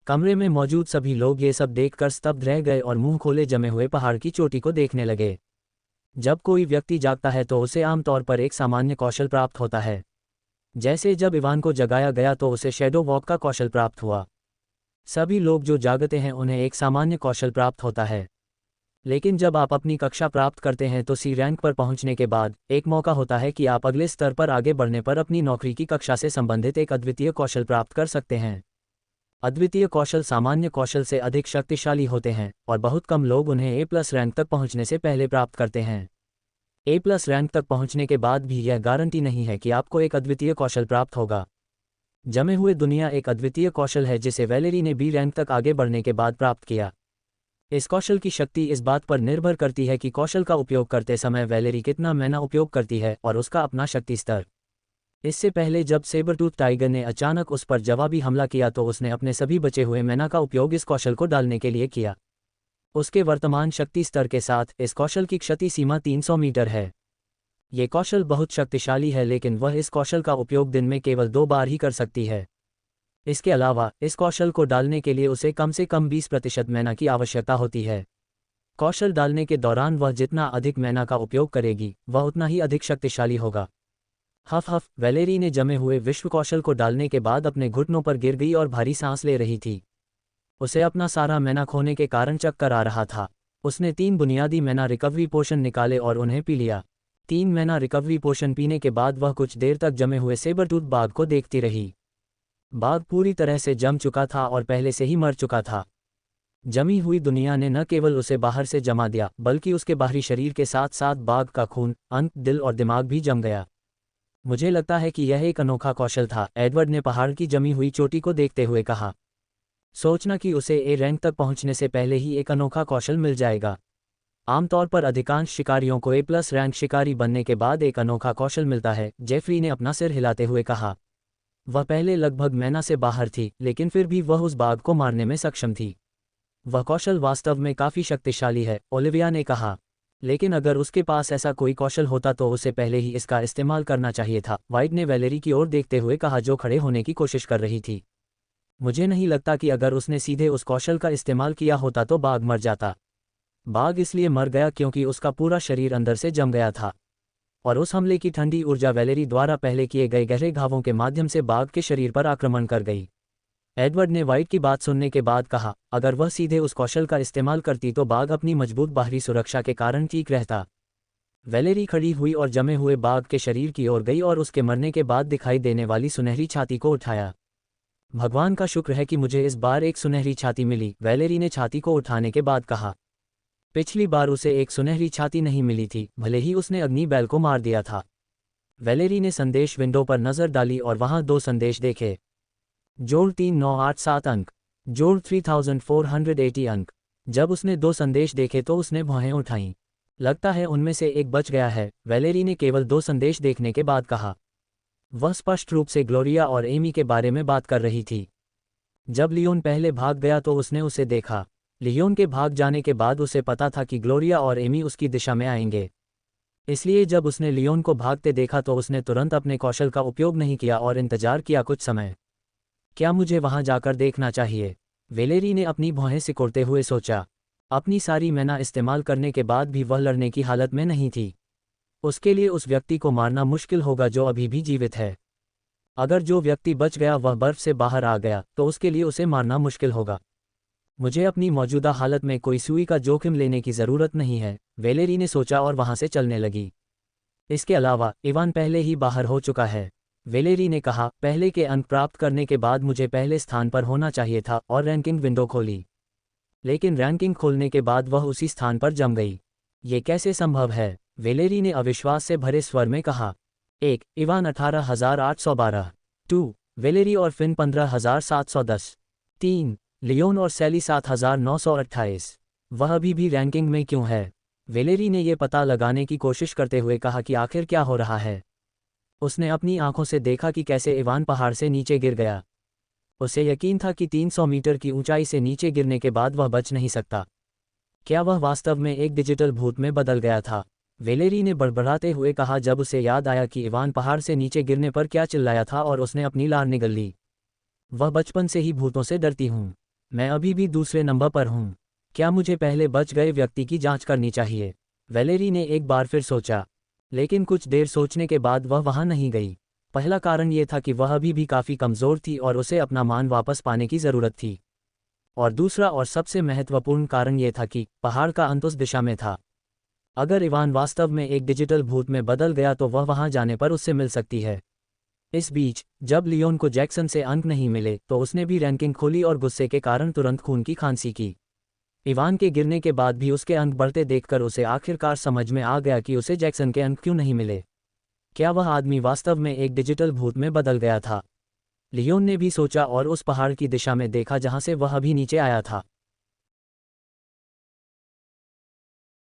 कमरे में मौजूद सभी लोग ये सब देखकर स्तब्ध रह गए और मुंह खोले जमे हुए पहाड़ की चोटी को देखने लगे। जब कोई व्यक्ति जागता है तो उसे आमतौर पर एक सामान्य कौशल प्राप्त होता है। जैसे जब इवान को जगाया गया तो उसे शैडो वॉक का कौशल प्राप्त हुआ। सभी लोग जो जागते हैं उन्हें एक सामान्य कौशल प्राप्त होता है। लेकिन जब आप अपनी कक्षा प्राप्त करते हैं तो सी रैंक पर पहुंचने के बाद एक मौका होता है कि आप अगले स्तर पर आगे बढ़ने पर अपनी नौकरी की कक्षा से संबंधित एक अद्वितीय कौशल प्राप्त कर सकते हैं। अद्वितीय कौशल सामान्य कौशल से अधिक शक्तिशाली होते हैं और बहुत कम लोग उन्हें A+ रैंक तक पहुंचने से पहले प्राप्त करते हैं। A+ रैंक तक पहुंचने के बाद भी यह गारंटी नहीं है कि आपको एक अद्वितीय कौशल प्राप्त होगा। जमे हुए दुनिया एक अद्वितीय कौशल है जिसे वैलेरी ने B रैंक तक आगे बढ़ने के बाद प्राप्त किया। इस कौशल की शक्ति इस बात पर निर्भर करती है कि कौशल का उपयोग करते समय वैलेरी कितना मैना उपयोग करती है और उसका अपना शक्ति स्तर। इससे पहले जब सेबरटूथ टाइगर ने अचानक उस पर जवाबी हमला किया तो उसने अपने सभी बचे हुए मैना का उपयोग इस कौशल को डालने के लिए किया। उसके वर्तमान शक्ति स्तर के साथ इस कौशल की क्षति सीमा 300 मीटर है। ये कौशल बहुत शक्तिशाली है, लेकिन वह इस कौशल का उपयोग दिन में केवल 2 बार ही कर सकती है। इसके अलावा इस कौशल को डालने के लिए उसे कम से कम 20% मैना की आवश्यकता होती है। कौशल डालने के दौरान वह जितना अधिक मैना का उपयोग करेगी, वह उतना ही अधिक शक्तिशाली होगा। हफ हफ! वैलेरी ने जमे हुए विश्व कौशल को डालने के बाद अपने घुटनों पर गिर गई और भारी सांस ले रही थी। उसे अपना सारा मैना खोने के कारण चक्कर आ रहा था। उसने 3 बुनियादी मैना रिकवरी पोशन निकाले और उन्हें पी लिया। 3 मैना रिकवरी पोशन पीने के बाद वह कुछ देर तक जमे हुए सेबरटूथ बाघ को देखती रही। बाघ पूरी तरह से जम चुका था और पहले से ही मर चुका था। जमी हुई दुनिया ने न केवल उसे बाहर से जमा दिया, बल्कि उसके बाहरी शरीर के साथ साथ बाघ का खून, अंत, दिल और दिमाग भी जम गया। मुझे लगता है कि यह एक अनोखा कौशल था, एडवर्ड ने पहाड़ की जमी हुई चोटी को देखते हुए कहा। सोचना कि उसे A रैंक तक पहुंचने से पहले ही एक अनोखा कौशल मिल जाएगा। आमतौर पर अधिकांश शिकारियों को A+ रैंक शिकारी बनने के बाद एक अनोखा कौशल मिलता है, जेफरी ने अपना सिर हिलाते हुए कहा। वह पहले लगभग मैना से बाहर थी, लेकिन फिर भी वह उस बाघ को मारने में सक्षम थी। वह कौशल वास्तव में काफ़ी शक्तिशाली है, ओलिविया ने कहा। लेकिन अगर उसके पास ऐसा कोई कौशल होता तो उसे पहले ही इसका इस्तेमाल करना चाहिए था, वाइट ने वैलेरी की ओर देखते हुए कहा, जो खड़े होने की कोशिश कर रही थी। मुझे नहीं लगता कि अगर उसने सीधे उस कौशल का इस्तेमाल किया होता तो बाघ मर जाता। बाघ इसलिए मर गया क्योंकि उसका पूरा शरीर अंदर से जम गया था। और उस हमले की ठंडी ऊर्जा वैलेरी द्वारा पहले किए गए गहरे घावों के माध्यम से बाघ के शरीर पर आक्रमण कर गई। एडवर्ड ने वाइट की बात सुनने के बाद कहा, अगर वह सीधे उस कौशल का इस्तेमाल करती तो बाघ अपनी मजबूत बाहरी सुरक्षा के कारण ठीक रहता। वैलेरी खड़ी हुई और जमे हुए बाघ के शरीर की ओर गई और उसके मरने के बाद दिखाई देने वाली सुनहरी छाती को उठाया। भगवान का शुक्र है कि मुझे इस बार एक सुनहरी छाती मिली, वैलेरी ने छाती को उठाने के बाद कहा। पिछली बार उसे एक सुनहरी छाती नहीं मिली थी, भले ही उसने अग्नि बैल को मार दिया था। वैलेरी ने संदेश विंडो पर नजर डाली और वहां 2 संदेश देखे। जोड़ 3987 अंक, जोड़ 3480 अंक। जब उसने 2 संदेश देखे तो उसने भौहें उठाईं। लगता है उनमें से एक बच गया है, वैलेरी ने केवल 2 संदेश देखने के बाद कहा। वह स्पष्ट रूप से ग्लोरिया और एमी के बारे में बात कर रही थी। जब लियोन पहले भाग गया तो उसने उसे देखा। लियोन के भाग जाने के बाद उसे पता था कि ग्लोरिया और एमी उसकी दिशा में आएंगे। इसलिए जब उसने लियोन को भागते देखा तो उसने तुरंत अपने कौशल का उपयोग नहीं किया और इंतजार किया कुछ समय। क्या मुझे वहां जाकर देखना चाहिए? वैलेरी ने अपनी भौहें सिकोड़ते हुए सोचा। अपनी सारी मैना इस्तेमाल करने के बाद भी वह लड़ने की हालत में नहीं थी। उसके लिए उस व्यक्ति को मारना मुश्किल होगा जो अभी भी जीवित है। अगर जो व्यक्ति बच गया वह बर्फ से बाहर आ गया तो उसके लिए उसे मारना मुश्किल होगा। मुझे अपनी मौजूदा हालत में कोई सुई का जोखिम लेने की ज़रूरत नहीं है, वैलेरी ने सोचा और वहां से चलने लगी। इसके अलावा इवान पहले ही बाहर हो चुका है, वैलेरी ने कहा। पहले के अंक प्राप्त करने के बाद मुझे पहले स्थान पर होना चाहिए था और रैंकिंग विंडो खोली, लेकिन रैंकिंग खोलने के बाद वह उसी स्थान पर जम गई। ये कैसे संभव है? वैलेरी ने अविश्वास से भरे स्वर में कहा। 1. इवान 18,812। 2. वैलेरी और फिन 15,710। 3. लियोन और सैली 7,928। वह अभी भी रैंकिंग में क्यों है? वैलेरी ने यह पता लगाने की कोशिश करते हुए कहा कि आखिर क्या हो रहा है। उसने अपनी आंखों से देखा कि कैसे इवान पहाड़ से नीचे गिर गया। उसे यकीन था कि 300 मीटर की ऊंचाई से नीचे गिरने के बाद वह बच नहीं सकता। क्या वह वास्तव में एक डिजिटल भूत में बदल गया था? वैलेरी ने बड़बड़ाते हुए कहा जब उसे याद आया कि इवान पहाड़ से नीचे गिरने पर क्या चिल्लाया था और उसने अपनी लार निगल ली। वह बचपन से ही भूतों से डरती हूँ। मैं अभी भी दूसरे नंबर पर हूँ। क्या मुझे पहले बच गए व्यक्ति की जांच करनी चाहिए? वैलेरी ने एक बार फिर सोचा, लेकिन कुछ देर सोचने के बाद वह वहां नहीं गई। पहला कारण ये था कि वह अभी भी काफ़ी कमज़ोर थी और उसे अपना मान वापस पाने की ज़रूरत थी। और दूसरा और सबसे महत्वपूर्ण कारण ये था कि पहाड़ का अंत उस दिशा में था। अगर इवान वास्तव में एक डिजिटल भूत में बदल गया तो वह वहां जाने पर उससे मिल सकती है। इस बीच जब लियोन को जैक्सन से अंक नहीं मिले तो उसने भी रैंकिंग खोली और गुस्से के कारण तुरंत खून की खांसी की। इवान के गिरने के बाद भी उसके अंक बढ़ते देखकर उसे आखिरकार समझ में आ गया कि उसे जैक्सन के अंक क्यों नहीं मिले। क्या वह आदमी वास्तव में एक डिजिटल भूत में बदल गया था? लियोन ने भी सोचा और उस पहाड़ की दिशा में देखा जहां से वह अभी नीचे आया था।